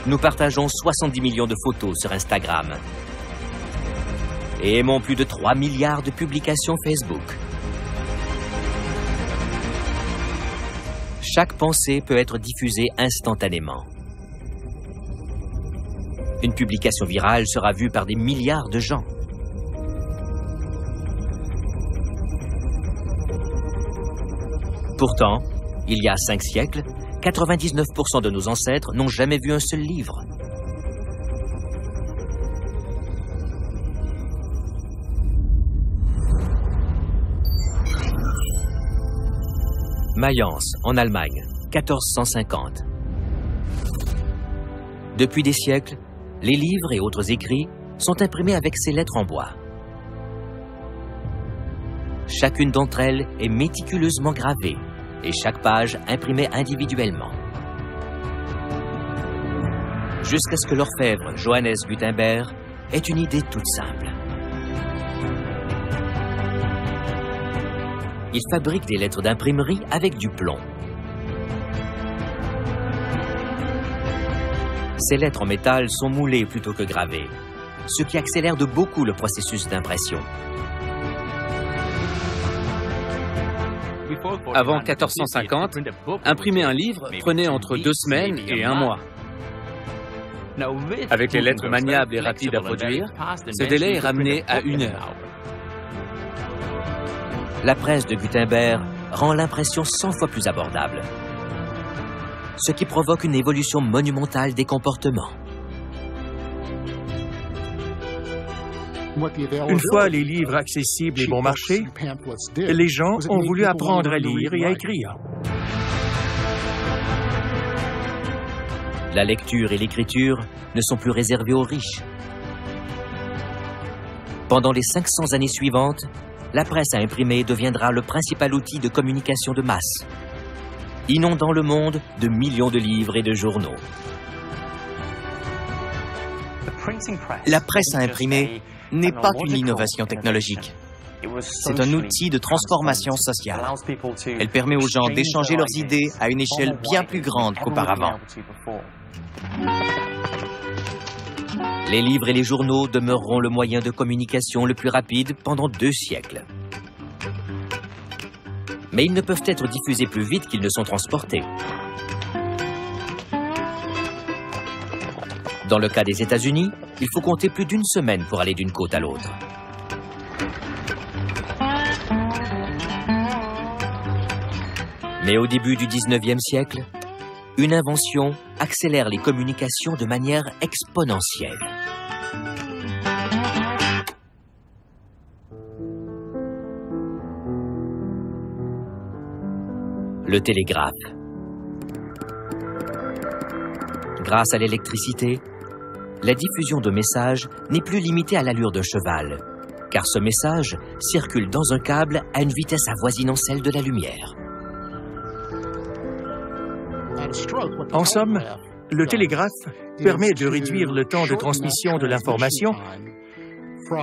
Nous partageons 70 millions de photos sur Instagram et aimons plus de 3 milliards de publications Facebook. Chaque pensée peut être diffusée instantanément. Une publication virale sera vue par des milliards de gens. Pourtant, il y a 5 siècles, 99% de nos ancêtres n'ont jamais vu un seul livre. Mayence, en Allemagne, 1450. Depuis des siècles, les livres et autres écrits sont imprimés avec ces lettres en bois. Chacune d'entre elles est méticuleusement gravée et chaque page imprimée individuellement. Jusqu'à ce que l'orfèvre Johannes Gutenberg ait une idée toute simple. Il fabrique des lettres d'imprimerie avec du plomb. Ces lettres en métal sont moulées plutôt que gravées, ce qui accélère de beaucoup le processus d'impression. Avant 1450, imprimer un livre prenait entre 2 semaines et 1 mois. Avec les lettres maniables et rapides à produire, ce délai est ramené à 1 heure. La presse de Gutenberg rend l'impression 100 fois plus abordable, ce qui provoque une évolution monumentale des comportements. Une fois les livres accessibles et bon marché, les gens ont voulu apprendre à lire et à écrire. La lecture et l'écriture ne sont plus réservées aux riches. Pendant les 500 années suivantes, la presse à imprimer deviendra le principal outil de communication de masse, inondant le monde de millions de livres et de journaux. La presse à imprimer n'est pas qu'une innovation technologique. C'est un outil de transformation sociale. Elle permet aux gens d'échanger leurs idées à une échelle bien plus grande qu'auparavant. Les livres et les journaux demeureront le moyen de communication le plus rapide pendant 2 siècles. Mais ils ne peuvent être diffusés plus vite qu'ils ne sont transportés. Dans le cas des États-Unis, il faut compter plus d'1 semaine pour aller d'une côte à l'autre. Mais au début du 19e siècle, une invention accélère les communications de manière exponentielle. Le télégraphe. Grâce à l'électricité, la diffusion de messages n'est plus limitée à l'allure d'un cheval, car ce message circule dans un câble à une vitesse avoisinant celle de la lumière. En somme, le télégraphe permet de réduire le temps de transmission de l'information,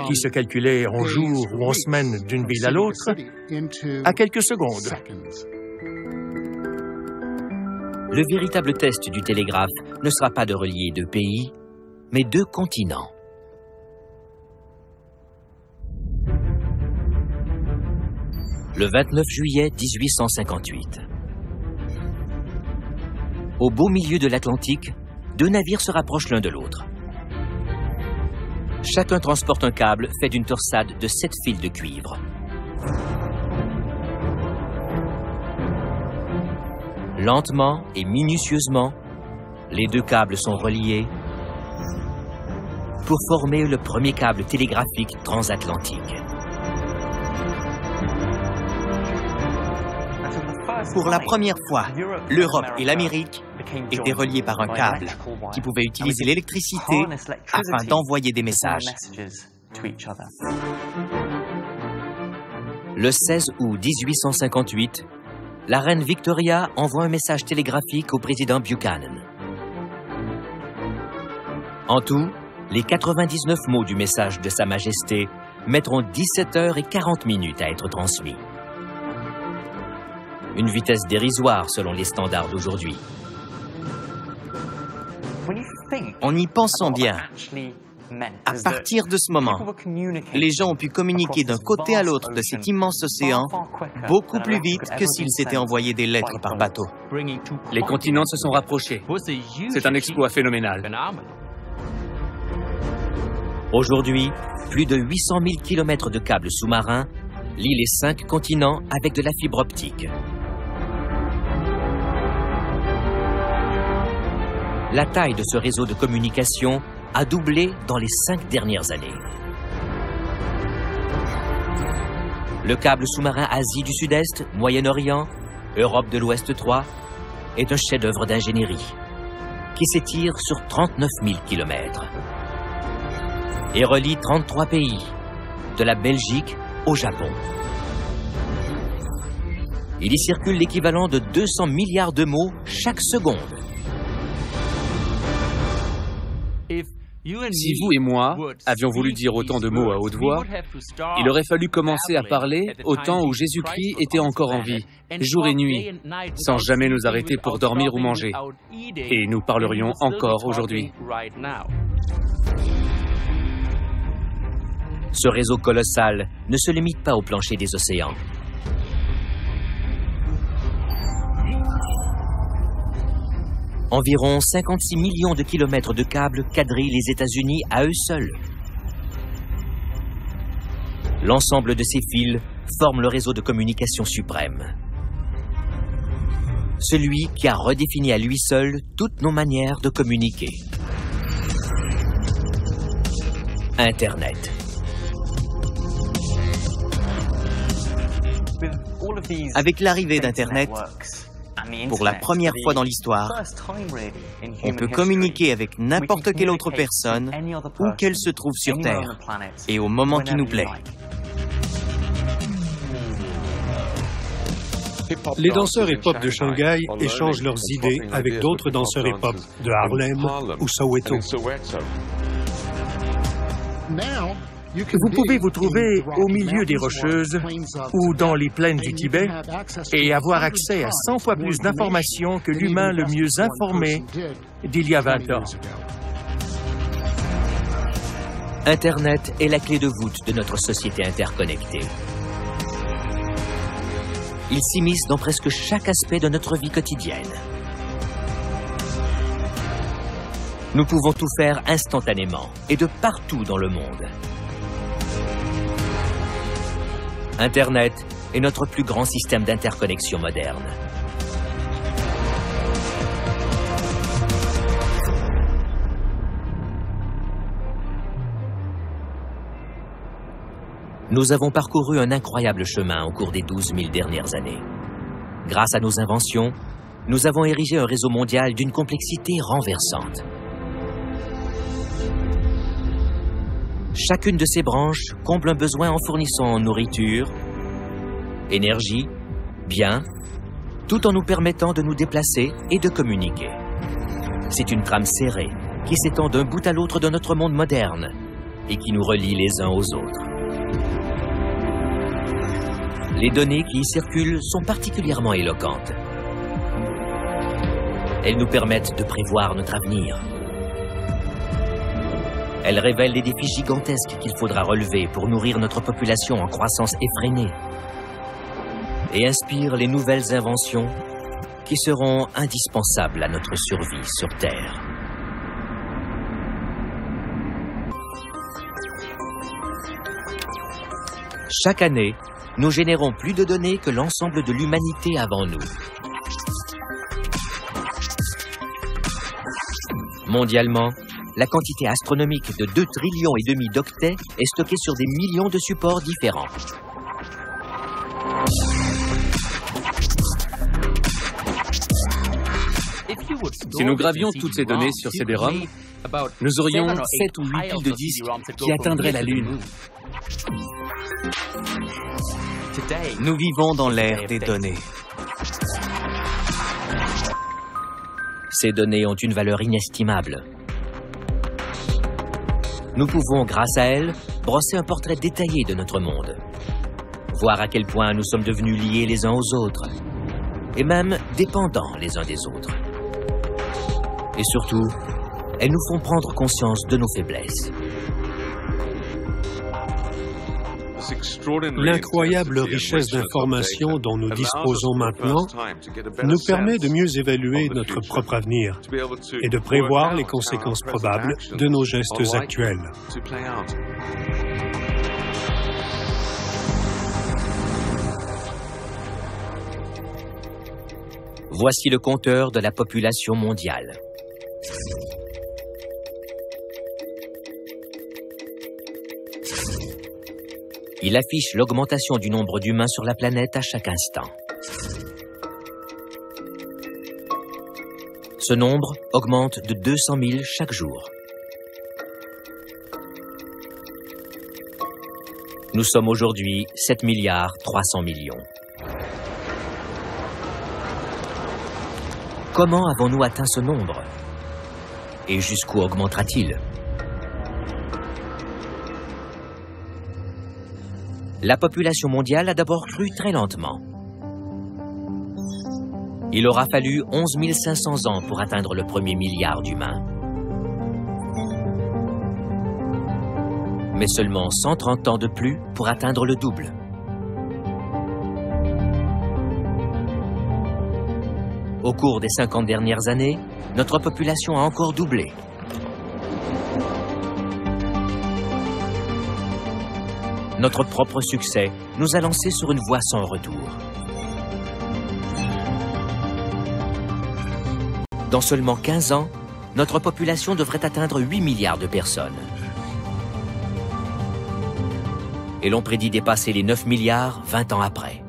qui se calculait en jours ou en semaines d'une ville à l'autre, à quelques secondes. Le véritable test du télégraphe ne sera pas de relier 2 pays, mais 2 continents. Le 29 juillet 1858. Au beau milieu de l'Atlantique, 2 navires se rapprochent l'un de l'autre. Chacun transporte un câble fait d'une torsade de 7 fils de cuivre. Lentement et minutieusement, les 2 câbles sont reliés pour former le premier câble télégraphique transatlantique. Pour la première fois, l'Europe et l'Amérique étaient reliés par un câble qui pouvait utiliser l'électricité afin d'envoyer des messages. Le 16 août 1858, la reine Victoria envoie un message télégraphique au président Buchanan. En tout, les 99 mots du message de Sa Majesté mettront 17 heures et 40 minutes à être transmis. Une vitesse dérisoire selon les standards d'aujourd'hui. En y pensant bien, à partir de ce moment, les gens ont pu communiquer d'un côté à l'autre de cet immense océan beaucoup plus vite que s'ils s'étaient envoyés des lettres par bateau. Les continents se sont rapprochés. C'est un exploit phénoménal. Aujourd'hui, plus de 800 000 kilomètres de câbles sous-marins lient les 5 continents avec de la fibre optique. La taille de ce réseau de communication a doublé dans les 5 dernières années. Le câble sous-marin Asie du Sud-Est, Moyen-Orient, Europe de l'Ouest 3 est un chef-d'œuvre d'ingénierie qui s'étire sur 39 000 kilomètres et relie 33 pays, de la Belgique au Japon. Il y circule l'équivalent de 200 milliards de mots chaque seconde. Si vous et moi avions voulu dire autant de mots à haute voix, il aurait fallu commencer à parler au temps où Jésus-Christ était encore en vie, jour et nuit, sans jamais nous arrêter pour dormir ou manger. Et nous parlerions encore aujourd'hui. Ce réseau colossal ne se limite pas au plancher des océans. Environ 56 millions de kilomètres de câbles quadrillent les États-Unis à eux seuls. L'ensemble de ces fils forme le réseau de communication suprême. Celui qui a redéfini à lui seul toutes nos manières de communiquer. Internet. Avec l'arrivée d'Internet, pour la première fois dans l'histoire, on peut communiquer avec n'importe quelle autre personne où qu'elle se trouve sur Terre et au moment qui nous plaît. Les danseurs hip-hop de Shanghai échangent leurs idées avec d'autres danseurs hip-hop de Harlem ou Soweto. Vous pouvez vous trouver au milieu des Rocheuses ou dans les plaines du Tibet et avoir accès à 100 fois plus d'informations que l'humain le mieux informé d'il y a 20 ans. Internet est la clé de voûte de notre société interconnectée. Il s'immisce dans presque chaque aspect de notre vie quotidienne. Nous pouvons tout faire instantanément et de partout dans le monde. Internet est notre plus grand système d'interconnexion moderne. Nous avons parcouru un incroyable chemin au cours des 12 000 dernières années. Grâce à nos inventions, nous avons érigé un réseau mondial d'une complexité renversante. Chacune de ces branches comble un besoin en fournissant nourriture, énergie, biens, tout en nous permettant de nous déplacer et de communiquer. C'est une trame serrée qui s'étend d'un bout à l'autre de notre monde moderne et qui nous relie les uns aux autres. Les données qui y circulent sont particulièrement éloquentes. Elles nous permettent de prévoir notre avenir. Elles révèlent les défis gigantesques qu'il faudra relever pour nourrir notre population en croissance effrénée et inspirent les nouvelles inventions qui seront indispensables à notre survie sur Terre. Chaque année, nous générons plus de données que l'ensemble de l'humanité avant nous. Mondialement, la quantité astronomique de 2,5 trillions d'octets est stockée sur des millions de supports différents. Si nous gravions toutes ces données sur CD-ROM, nous aurions 7 ou 8 piles de disques qui atteindraient la Lune. Nous vivons dans l'ère des données. Ces données ont une valeur inestimable. Nous pouvons, grâce à elle, brosser un portrait détaillé de notre monde. Voir à quel point nous sommes devenus liés les uns aux autres, et même dépendants les uns des autres. Et surtout, elles nous font prendre conscience de nos faiblesses. L'incroyable richesse d'informations dont nous disposons maintenant nous permet de mieux évaluer notre propre avenir et de prévoir les conséquences probables de nos gestes actuels. Voici le compteur de la population mondiale. Il affiche l'augmentation du nombre d'humains sur la planète à chaque instant. Ce nombre augmente de 200 000 chaque jour. Nous sommes aujourd'hui 7 milliards 300 millions. Comment avons-nous atteint ce nombre? Et jusqu'où augmentera-t-il? La population mondiale a d'abord cru très lentement. Il aura fallu 11 500 ans pour atteindre le premier milliard d'humains. Mais seulement 130 ans de plus pour atteindre le double. Au cours des 50 dernières années, notre population a encore doublé. Notre propre succès nous a lancés sur une voie sans retour. Dans seulement 15 ans, notre population devrait atteindre 8 milliards de personnes. Et l'on prédit dépasser les 9 milliards 20 ans après.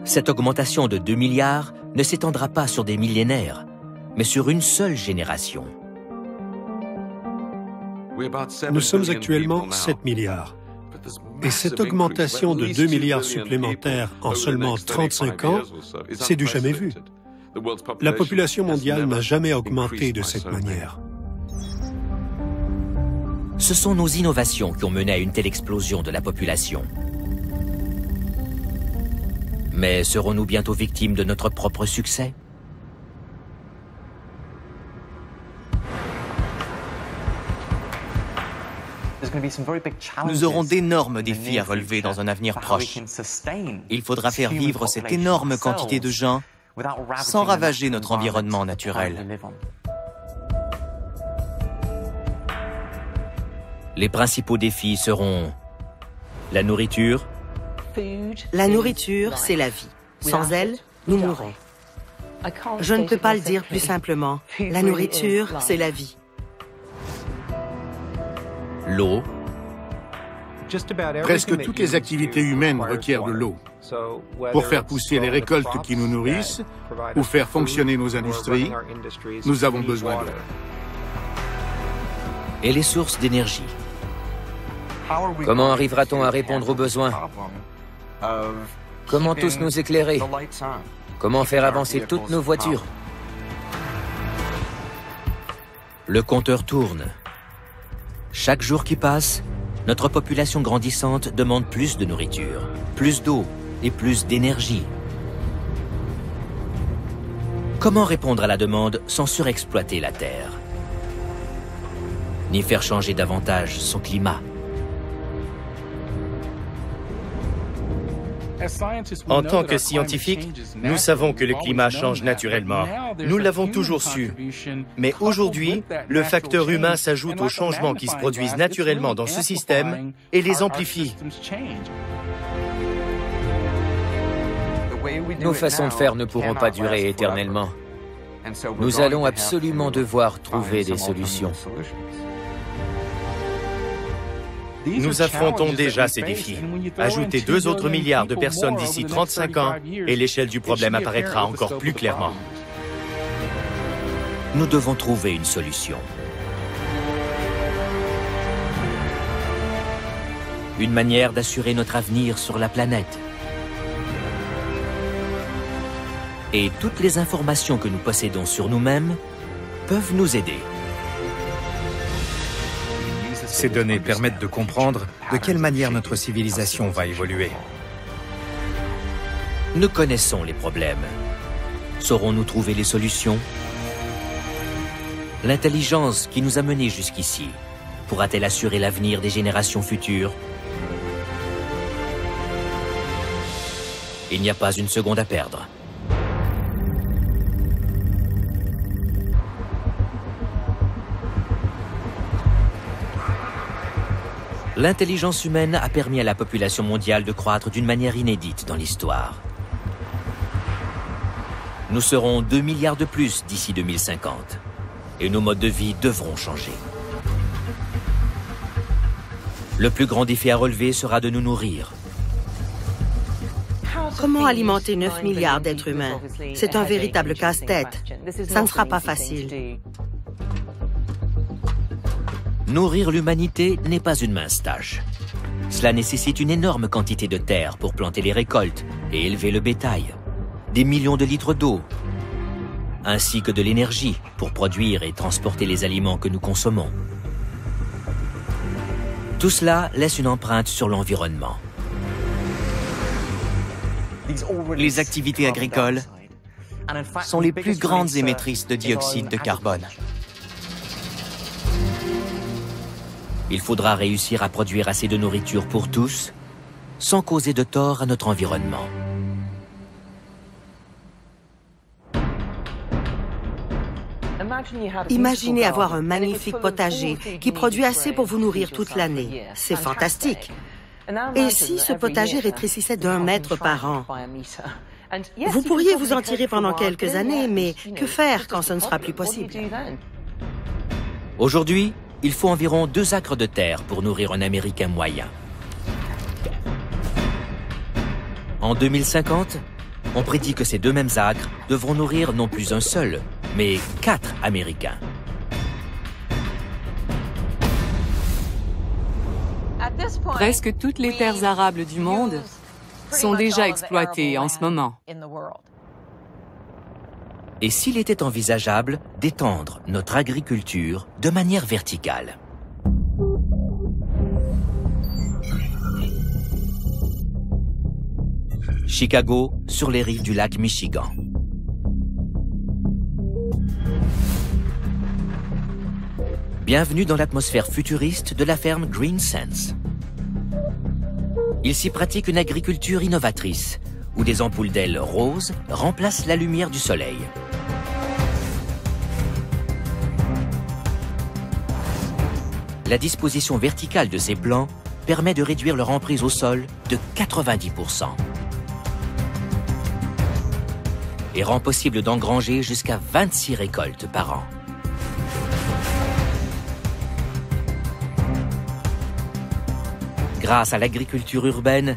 Cette augmentation de 2 milliards ne s'étendra pas sur des millénaires, mais sur une seule génération. Nous sommes actuellement 7 milliards. Et cette augmentation de 2 milliards supplémentaires en seulement 35 ans, c'est du jamais vu. La population mondiale n'a jamais augmenté de cette manière. Ce sont nos innovations qui ont mené à une telle explosion de la population. Mais serons-nous bientôt victimes de notre propre succès? Nous aurons d'énormes défis à relever dans un avenir proche. Il faudra faire vivre cette énorme quantité de gens sans ravager notre environnement naturel. Les principaux défis seront la nourriture. La nourriture, c'est la vie. Sans elle, nous mourrons. Je ne peux pas le dire plus simplement. La nourriture, c'est la vie. L'eau. Presque toutes les activités humaines requièrent de l'eau. Pour faire pousser les récoltes qui nous nourrissent ou faire fonctionner nos industries, nous avons besoin d'eau. Et les sources d'énergie. Comment arrivera-t-on à répondre aux besoins? Comment tous nous éclairer? Comment faire avancer toutes nos voitures? Le compteur tourne. Chaque jour qui passe, notre population grandissante demande plus de nourriture, plus d'eau et plus d'énergie. Comment répondre à la demande sans surexploiter la Terre? Ni faire changer davantage son climat? En tant que scientifiques, nous savons que le climat change naturellement. Nous l'avons toujours su. Mais aujourd'hui, le facteur humain s'ajoute aux changements qui se produisent naturellement dans ce système et les amplifie. Nos façons de faire ne pourront pas durer éternellement. Nous allons absolument devoir trouver des solutions. Nous affrontons déjà ces défis. Ajoutez 2 autres milliards de personnes d'ici 35 ans et l'échelle du problème apparaîtra encore plus clairement. Nous devons trouver une solution. Une manière d'assurer notre avenir sur la planète. Et toutes les informations que nous possédons sur nous-mêmes peuvent nous aider. Ces données permettent de comprendre de quelle manière notre civilisation va évoluer. Nous connaissons les problèmes. Saurons-nous trouver les solutions? L'intelligence qui nous a menés jusqu'ici pourra-t-elle assurer l'avenir des générations futures? Il n'y a pas une seconde à perdre. L'intelligence humaine a permis à la population mondiale de croître d'une manière inédite dans l'histoire. Nous serons 2 milliards de plus d'ici 2050. Et nos modes de vie devront changer. Le plus grand défi à relever sera de nous nourrir. Comment alimenter 9 milliards d'êtres humains? C'est un véritable casse-tête. Ça ne sera pas facile. Nourrir l'humanité n'est pas une mince tâche. Cela nécessite une énorme quantité de terre pour planter les récoltes et élever le bétail, des millions de litres d'eau, ainsi que de l'énergie pour produire et transporter les aliments que nous consommons. Tout cela laisse une empreinte sur l'environnement. Les activités agricoles sont les plus grandes émettrices de dioxyde de carbone. Il faudra réussir à produire assez de nourriture pour tous, sans causer de tort à notre environnement. Imaginez avoir un magnifique potager qui produit assez pour vous nourrir toute l'année. C'est fantastique. Et si ce potager rétrécissait d'1 mètre par an? Vous pourriez vous en tirer pendant quelques années, mais que faire quand ce ne sera plus possible? Aujourd'hui, il faut environ 2 acres de terre pour nourrir un Américain moyen. En 2050, on prédit que ces 2 mêmes acres devront nourrir non plus un seul, mais 4 Américains. Presque toutes les terres arables du monde sont déjà exploitées en ce moment. Et s'il était envisageable d'étendre notre agriculture de manière verticale? Chicago, sur les rives du lac Michigan. Bienvenue dans l'atmosphère futuriste de la ferme Green Sense. Il s'y pratique une agriculture innovatrice, où des ampoules d'ailes roses remplacent la lumière du soleil. La disposition verticale de ces plants permet de réduire leur emprise au sol de 90% et rend possible d'engranger jusqu'à 26 récoltes par an. Grâce à l'agriculture urbaine,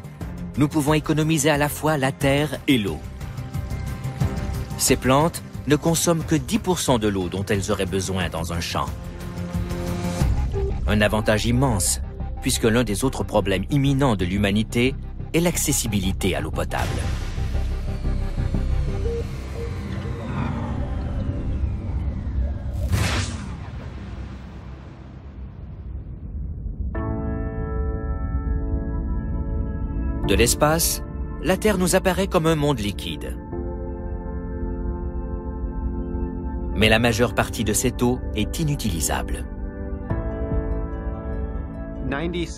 nous pouvons économiser à la fois la terre et l'eau. Ces plantes ne consomment que 10% de l'eau dont elles auraient besoin dans un champ. Un avantage immense, puisque l'un des autres problèmes imminents de l'humanité est l'accessibilité à l'eau potable. De l'espace, la Terre nous apparaît comme un monde liquide. Mais la majeure partie de cette eau est inutilisable.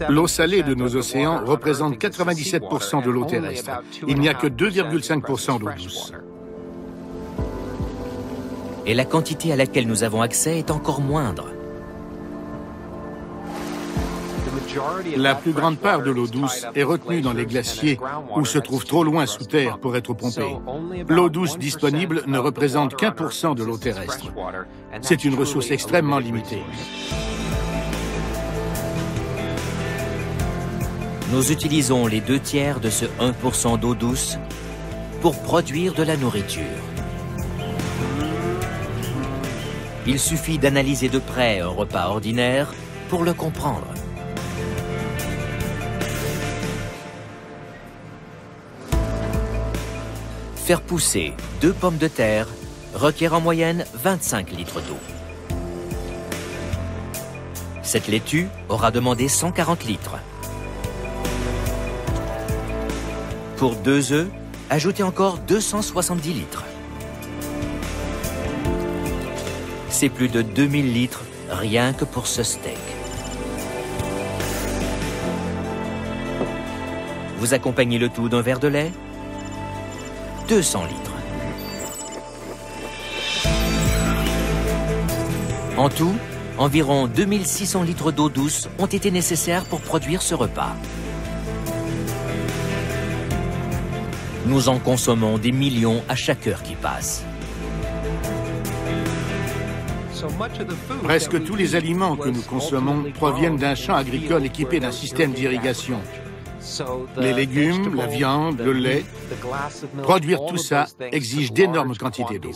L'eau salée de nos océans représente 97% de l'eau terrestre. Il n'y a que 2,5% d'eau douce. Et la quantité à laquelle nous avons accès est encore moindre. La plus grande part de l'eau douce est retenue dans les glaciers ou se trouve trop loin sous terre pour être pompée. L'eau douce disponible ne représente qu'1% de l'eau terrestre. C'est une ressource extrêmement limitée. Nous utilisons les 2 tiers de ce 1% d'eau douce pour produire de la nourriture. Il suffit d'analyser de près un repas ordinaire pour le comprendre. Faire pousser 2 pommes de terre requiert en moyenne 25 litres d'eau. Cette laitue aura demandé 140 litres. Pour 2 œufs, ajoutez encore 270 litres. C'est plus de 2000 litres rien que pour ce steak. Vous accompagnez le tout d'un verre de lait, 200 litres. En tout, environ 2600 litres d'eau douce ont été nécessaires pour produire ce repas. Nous en consommons des millions à chaque heure qui passe. Presque tous les aliments que nous consommons proviennent d'un champ agricole équipé d'un système d'irrigation. Les légumes, la viande, le lait, produire tout ça exige d'énormes quantités d'eau.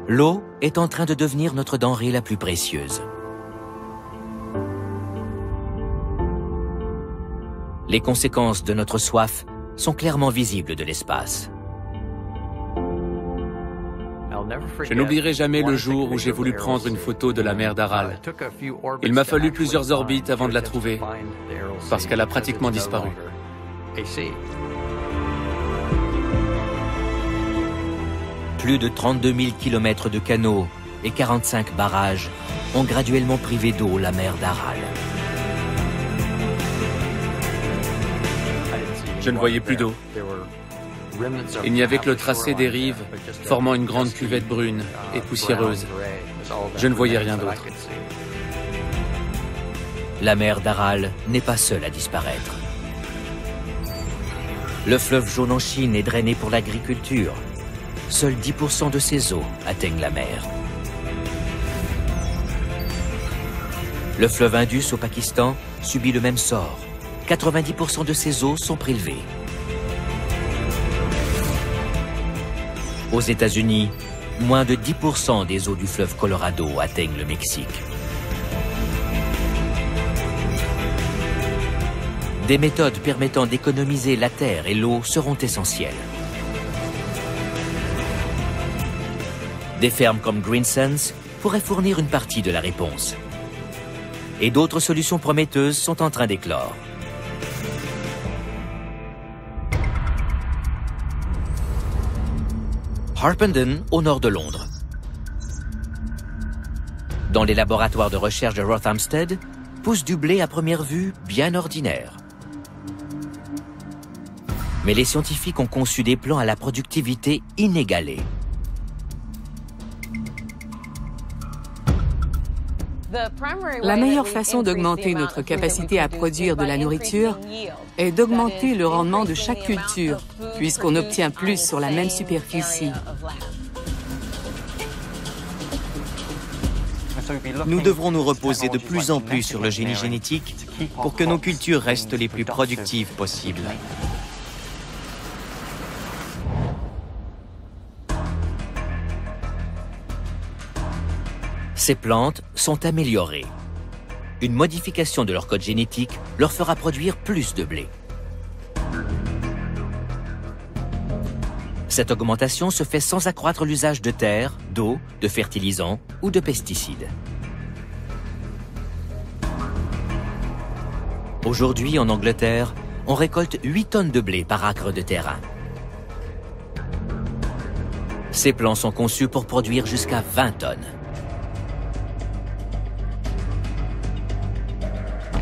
L'eau est en train de devenir notre denrée la plus précieuse. Les conséquences de notre soif sont clairement visibles de l'espace. Je n'oublierai jamais le jour où j'ai voulu prendre une photo de la mer d'Aral. Il m'a fallu plusieurs orbites avant de la trouver, parce qu'elle a pratiquement disparu. Plus de 32 000 kilomètres de canaux et 45 barrages ont graduellement privé d'eau la mer d'Aral. Je ne voyais plus d'eau. Il n'y avait que le tracé des rives, formant une grande cuvette brune et poussiéreuse. Je ne voyais rien d'autre. La mer d'Aral n'est pas seule à disparaître. Le fleuve jaune en Chine est drainé pour l'agriculture. Seuls 10% de ses eaux atteignent la mer. Le fleuve Indus au Pakistan subit le même sort. 90% de ses eaux sont prélevées. Aux États-Unis, moins de 10% des eaux du fleuve Colorado atteignent le Mexique. Des méthodes permettant d'économiser la terre et l'eau seront essentielles. Des fermes comme Greensense pourraient fournir une partie de la réponse. Et d'autres solutions prometteuses sont en train d'éclore. Harpenden, au nord de Londres. Dans les laboratoires de recherche de Rothamsted, pousse du blé à première vue bien ordinaire. Mais les scientifiques ont conçu des plans à la productivité inégalée. La meilleure façon d'augmenter notre capacité à produire de la nourriture est d'augmenter le rendement de chaque culture, puisqu'on obtient plus sur la même superficie. Nous devrons nous reposer de plus en plus sur le génie génétique pour que nos cultures restent les plus productives possibles. Ces plantes sont améliorées. Une modification de leur code génétique leur fera produire plus de blé. Cette augmentation se fait sans accroître l'usage de terre, d'eau, de fertilisants ou de pesticides. Aujourd'hui, en Angleterre, on récolte 8 tonnes de blé par acre de terrain. Ces plants sont conçus pour produire jusqu'à 20 tonnes.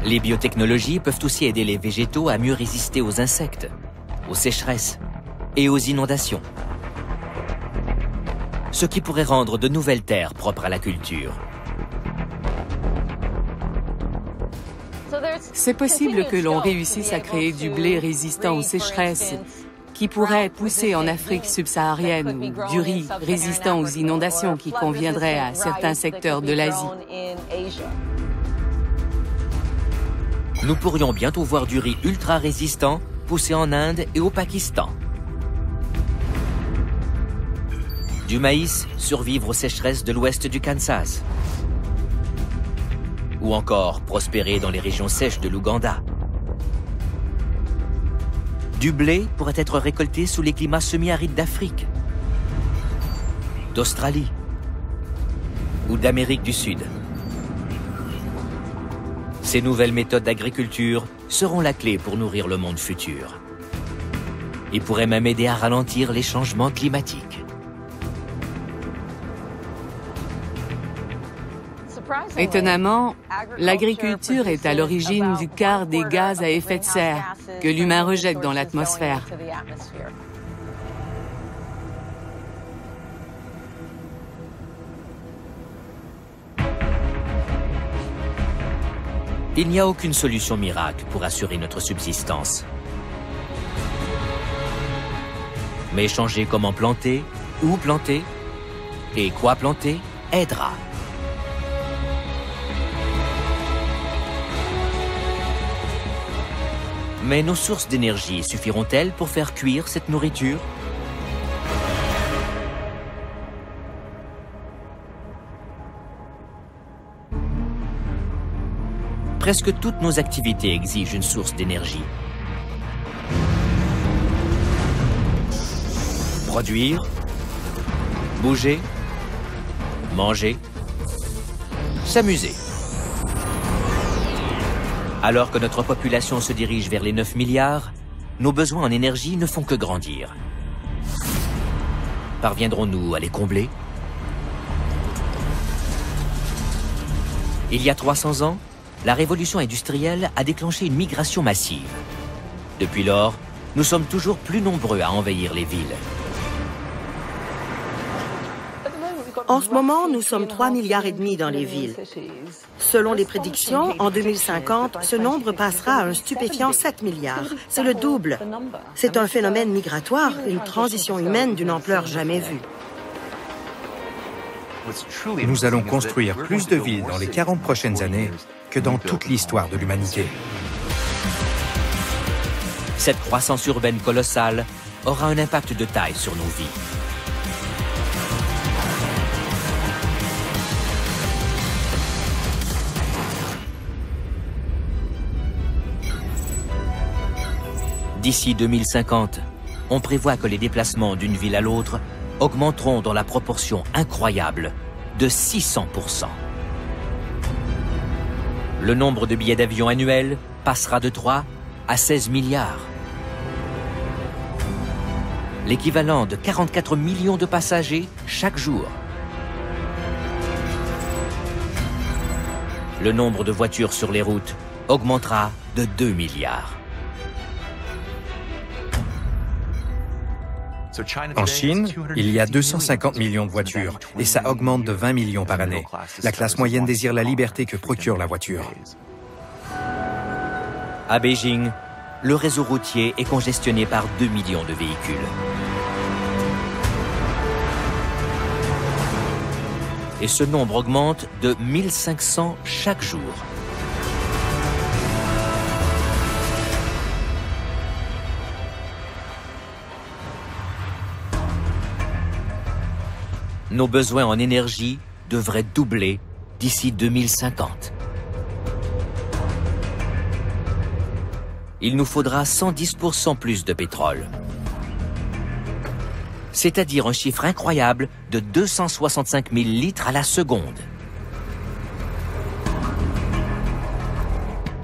Les biotechnologies peuvent aussi aider les végétaux à mieux résister aux insectes, aux sécheresses et aux inondations. Ce qui pourrait rendre de nouvelles terres propres à la culture. C'est possible que l'on réussisse à créer du blé résistant aux sécheresses qui pourrait pousser en Afrique subsaharienne ou du riz résistant aux inondations qui conviendrait à certains secteurs de l'Asie. Nous pourrions bientôt voir du riz ultra résistant poussé en Inde et au Pakistan. Du maïs survivre aux sécheresses de l'ouest du Kansas. Ou encore prospérer dans les régions sèches de l'Ouganda. Du blé pourrait être récolté sous les climats semi-arides d'Afrique, d'Australie ou d'Amérique du Sud. Ces nouvelles méthodes d'agriculture seront la clé pour nourrir le monde futur et pourraient même aider à ralentir les changements climatiques. Étonnamment, l'agriculture est à l'origine du quart des gaz à effet de serre que l'humain rejette dans l'atmosphère. Il n'y a aucune solution miracle pour assurer notre subsistance. Mais changer comment planter, où planter et quoi planter aidera. Mais nos sources d'énergie suffiront-elles pour faire cuire cette nourriture? Presque toutes nos activités exigent une source d'énergie. Produire, bouger, manger, s'amuser. Alors que notre population se dirige vers les 9 milliards, nos besoins en énergie ne font que grandir. Parviendrons-nous à les combler? Il y a 300 ans, la révolution industrielle a déclenché une migration massive. Depuis lors, nous sommes toujours plus nombreux à envahir les villes. En ce moment, nous sommes 3,5 milliards dans les villes. Selon les prédictions, en 2050, ce nombre passera à un stupéfiant 7 milliards. C'est le double. C'est un phénomène migratoire, une transition humaine d'une ampleur jamais vue. Nous allons construire plus de villes dans les 40 prochaines années que dans toute l'histoire de l'humanité. Cette croissance urbaine colossale aura un impact de taille sur nos vies. D'ici 2050, on prévoit que les déplacements d'une ville à l'autre augmenteront dans la proportion incroyable de 600%. Le nombre de billets d'avion annuels passera de 3 à 16 milliards. L'équivalent de 44 millions de passagers chaque jour. Le nombre de voitures sur les routes augmentera de 2 milliards. En Chine, il y a 250 millions de voitures et ça augmente de 20 millions par année. La classe moyenne désire la liberté que procure la voiture. À Beijing, le réseau routier est congestionné par 2 millions de véhicules. Et ce nombre augmente de 1500 chaque jour. Nos besoins en énergie devraient doubler d'ici 2050. Il nous faudra 110% plus de pétrole. C'est-à-dire un chiffre incroyable de 265 000 litres à la seconde.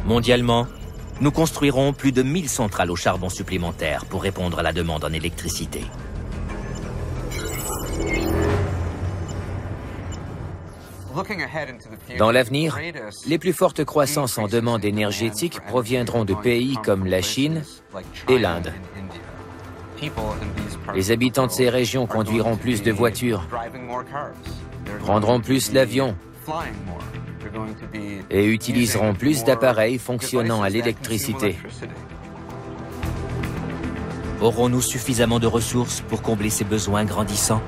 Mondialement, nous construirons plus de 1000 centrales au charbon supplémentaires pour répondre à la demande en électricité. Dans l'avenir, les plus fortes croissances en demande énergétique proviendront de pays comme la Chine et l'Inde. Les habitants de ces régions conduiront plus de voitures, prendront plus l'avion et utiliseront plus d'appareils fonctionnant à l'électricité. Aurons-nous suffisamment de ressources pour combler ces besoins grandissants?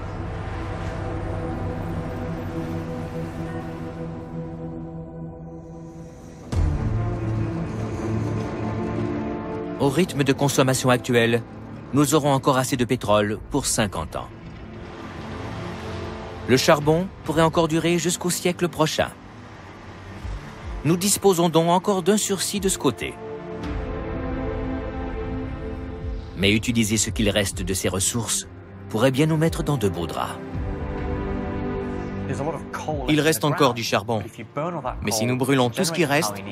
Au rythme de consommation actuel, nous aurons encore assez de pétrole pour 50 ans. Le charbon pourrait encore durer jusqu'au siècle prochain. Nous disposons donc encore d'un sursis de ce côté. Mais utiliser ce qu'il reste de ces ressources pourrait bien nous mettre dans de beaux draps. Il reste encore du charbon. Mais si nous brûlons tout ce qui reste,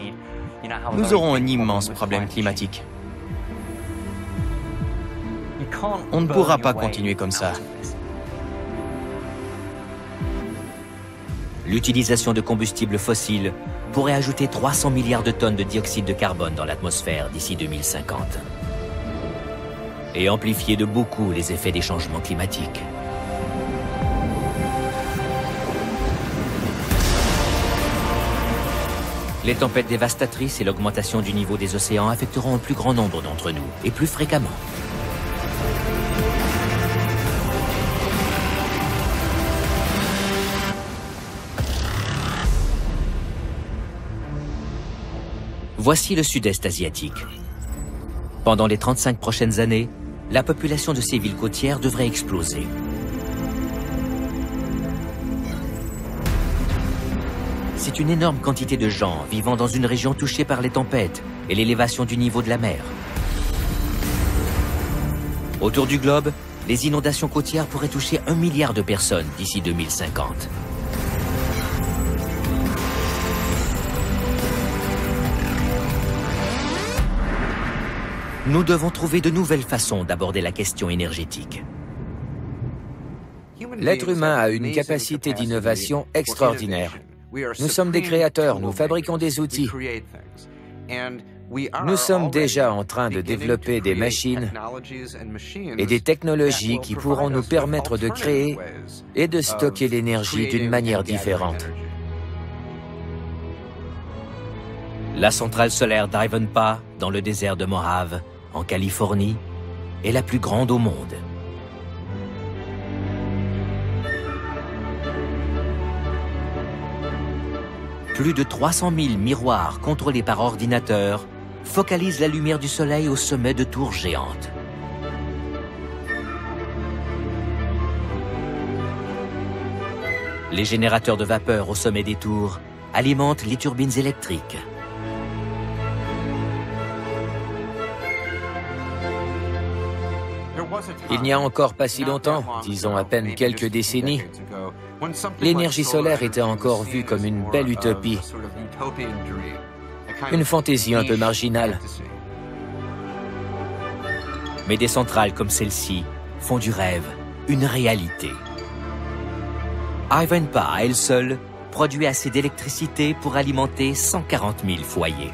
nous aurons un immense problème climatique. On ne pourra pas continuer comme ça. L'utilisation de combustibles fossiles pourrait ajouter 300 milliards de tonnes de dioxyde de carbone dans l'atmosphère d'ici 2050 et amplifier de beaucoup les effets des changements climatiques. Les tempêtes dévastatrices et l'augmentation du niveau des océans affecteront un plus grand nombre d'entre nous et plus fréquemment. Voici le sud-est asiatique. Pendant les 35 prochaines années, la population de ces villes côtières devrait exploser. C'est une énorme quantité de gens vivant dans une région touchée par les tempêtes et l'élévation du niveau de la mer. Autour du globe, les inondations côtières pourraient toucher 1 milliard de personnes d'ici 2050. Nous devons trouver de nouvelles façons d'aborder la question énergétique. L'être humain a une capacité d'innovation extraordinaire. Nous sommes des créateurs, nous fabriquons des outils. Nous sommes déjà en train de développer des machines et des technologies qui pourront nous permettre de créer et de stocker l'énergie d'une manière différente. La centrale solaire d'Ivanpah, dans le désert de Mojave, en Californie, est la plus grande au monde. Plus de 300 000 miroirs contrôlés par ordinateur focalisent la lumière du soleil au sommet de tours géantes. Les générateurs de vapeur au sommet des tours alimentent les turbines électriques. Il n'y a encore pas si longtemps, disons à peine quelques décennies, l'énergie solaire était encore vue comme une belle utopie, une fantaisie un peu marginale. Mais des centrales comme celle-ci font du rêve une réalité. Ivanpah, à elle seule, produit assez d'électricité pour alimenter 140 000 foyers.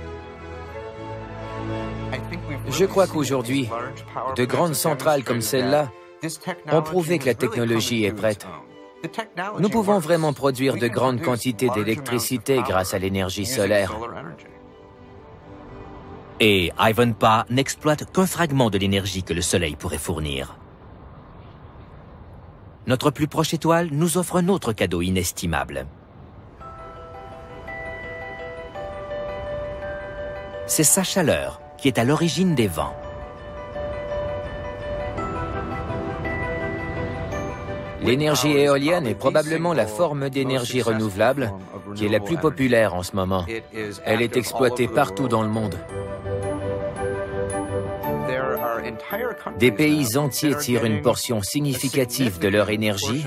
Je crois qu'aujourd'hui, de grandes centrales comme celle-là ont prouvé que la technologie est prête. Nous pouvons vraiment produire de grandes quantités d'électricité grâce à l'énergie solaire. Et Ivanpah n'exploite qu'un fragment de l'énergie que le Soleil pourrait fournir. Notre plus proche étoile nous offre un autre cadeau inestimable. C'est sa chaleur qui est à l'origine des vents. L'énergie éolienne est probablement la forme d'énergie renouvelable qui est la plus populaire en ce moment. Elle est exploitée partout dans le monde. Des pays entiers tirent une portion significative de leur énergie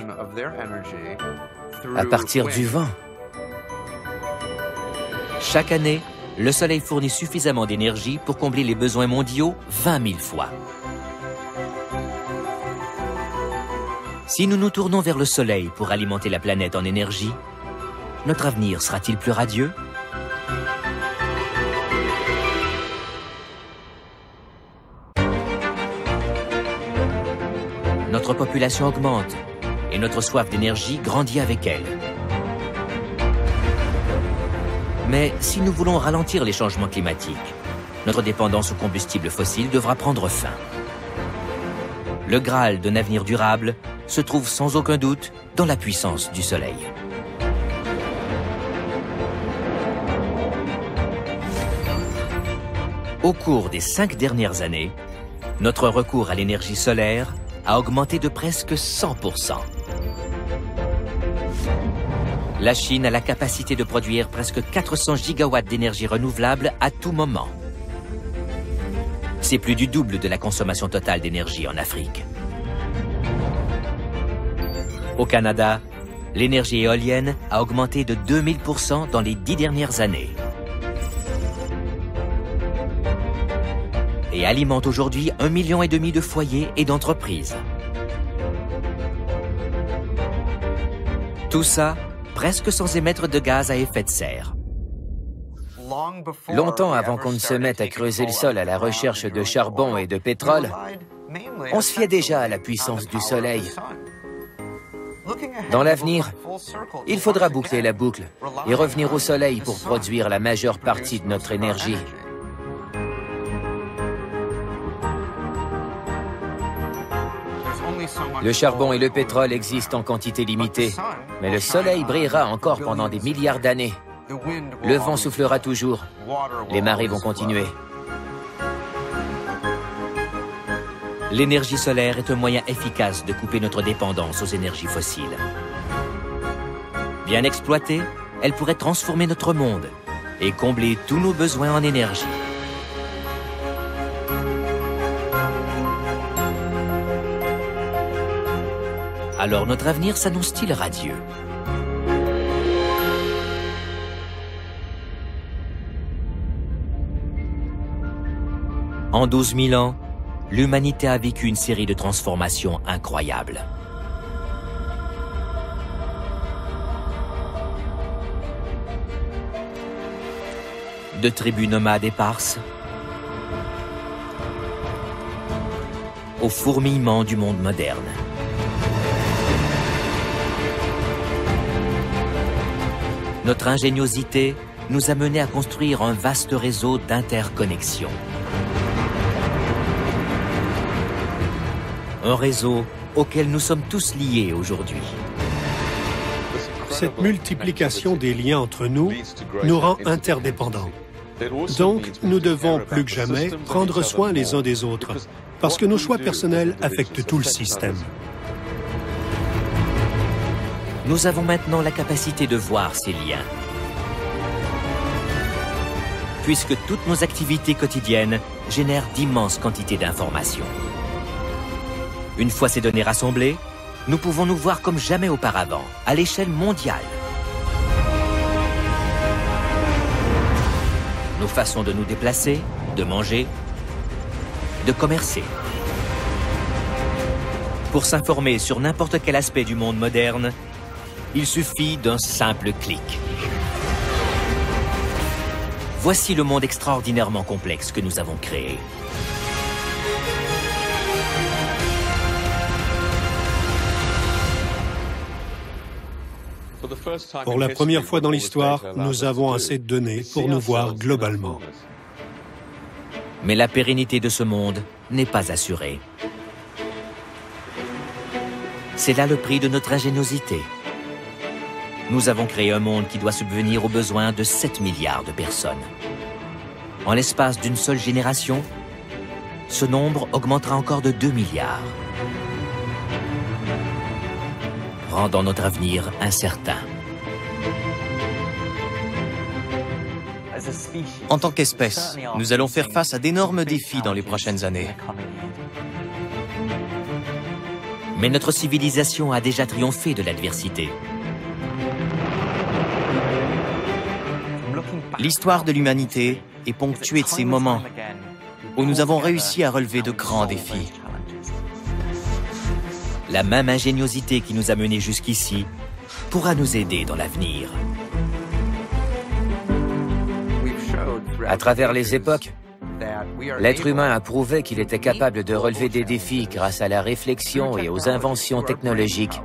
à partir du vent. Chaque année, le Soleil fournit suffisamment d'énergie pour combler les besoins mondiaux 20 000 fois. Si nous nous tournons vers le Soleil pour alimenter la planète en énergie, notre avenir sera-t-il plus radieux? Notre population augmente et notre soif d'énergie grandit avec elle. Mais si nous voulons ralentir les changements climatiques, notre dépendance aux combustibles fossiles devra prendre fin. Le Graal d'un avenir durable se trouve sans aucun doute dans la puissance du Soleil. Au cours des 5 dernières années, notre recours à l'énergie solaire a augmenté de presque 100%. La Chine a la capacité de produire presque 400 gigawatts d'énergie renouvelable à tout moment. C'est plus du double de la consommation totale d'énergie en Afrique. Au Canada, l'énergie éolienne a augmenté de 2000% dans les 10 dernières années. Et alimente aujourd'hui 1,5 million de foyers et d'entreprises. Tout ça, presque sans émettre de gaz à effet de serre. Longtemps avant qu'on ne se mette à creuser le sol à la recherche de charbon et de pétrole, on se fiait déjà à la puissance du soleil. Dans l'avenir, il faudra boucler la boucle et revenir au soleil pour produire la majeure partie de notre énergie. Le charbon et le pétrole existent en quantité limitée, mais le soleil brillera encore pendant des milliards d'années. Le vent soufflera toujours. Les marées vont continuer. L'énergie solaire est un moyen efficace de couper notre dépendance aux énergies fossiles. Bien exploitée, elle pourrait transformer notre monde et combler tous nos besoins en énergie. Alors notre avenir s'annonce-t-il radieux? En 12 000 ans, l'humanité a vécu une série de transformations incroyables. De tribus nomades éparses au fourmillement du monde moderne. Notre ingéniosité nous a menés à construire un vaste réseau d'interconnexions. Un réseau auquel nous sommes tous liés aujourd'hui. Cette multiplication des liens entre nous nous rend interdépendants. Donc, nous devons plus que jamais prendre soin les uns des autres, parce que nos choix personnels affectent tout le système. Nous avons maintenant la capacité de voir ces liens. Puisque toutes nos activités quotidiennes génèrent d'immenses quantités d'informations. Une fois ces données rassemblées, nous pouvons nous voir comme jamais auparavant, à l'échelle mondiale. Nos façons de nous déplacer, de manger, de commercer. Pour s'informer sur n'importe quel aspect du monde moderne, il suffit d'un simple clic. Voici le monde extraordinairement complexe que nous avons créé. Pour la première fois dans l'histoire, nous avons assez de données pour nous voir globalement. Mais la pérennité de ce monde n'est pas assurée. C'est là le prix de notre ingéniosité. Nous avons créé un monde qui doit subvenir aux besoins de 7 milliards de personnes. En l'espace d'une seule génération, ce nombre augmentera encore de 2 milliards. Rendant notre avenir incertain. En tant qu'espèce, nous allons faire face à d'énormes défis dans les prochaines années. Mais notre civilisation a déjà triomphé de l'adversité. L'histoire de l'humanité est ponctuée de ces moments où nous avons réussi à relever de grands défis. La même ingéniosité qui nous a menés jusqu'ici pourra nous aider dans l'avenir. À travers les époques, l'être humain a prouvé qu'il était capable de relever des défis grâce à la réflexion et aux inventions technologiques.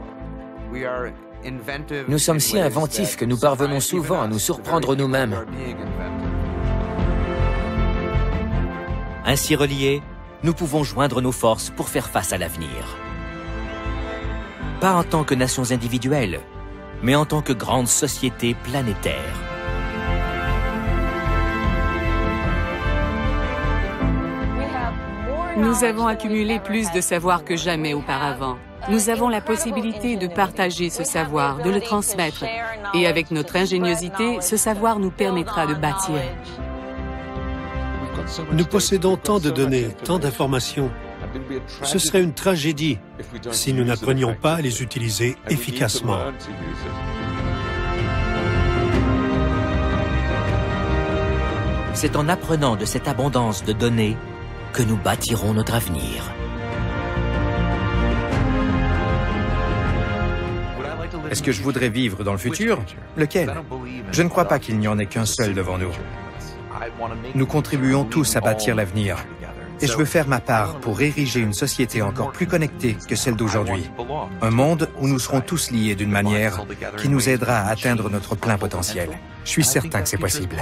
Nous sommes si inventifs que nous parvenons souvent à nous surprendre nous-mêmes. Ainsi reliés, nous pouvons joindre nos forces pour faire face à l'avenir. Pas en tant que nations individuelles, mais en tant que grandes sociétés planétaires. Nous avons accumulé plus de savoir que jamais auparavant. Nous avons la possibilité de partager ce savoir, de le transmettre. Et avec notre ingéniosité, ce savoir nous permettra de bâtir. Nous possédons tant de données, tant d'informations. Ce serait une tragédie si nous n'apprenions pas à les utiliser efficacement. C'est en apprenant de cette abondance de données que nous bâtirons notre avenir. Est-ce que je voudrais vivre dans le futur? Lequel? Je ne crois pas qu'il n'y en ait qu'un seul devant nous. Nous contribuons tous à bâtir l'avenir. Et je veux faire ma part pour ériger une société encore plus connectée que celle d'aujourd'hui. Un monde où nous serons tous liés d'une manière qui nous aidera à atteindre notre plein potentiel. Je suis certain que c'est possible.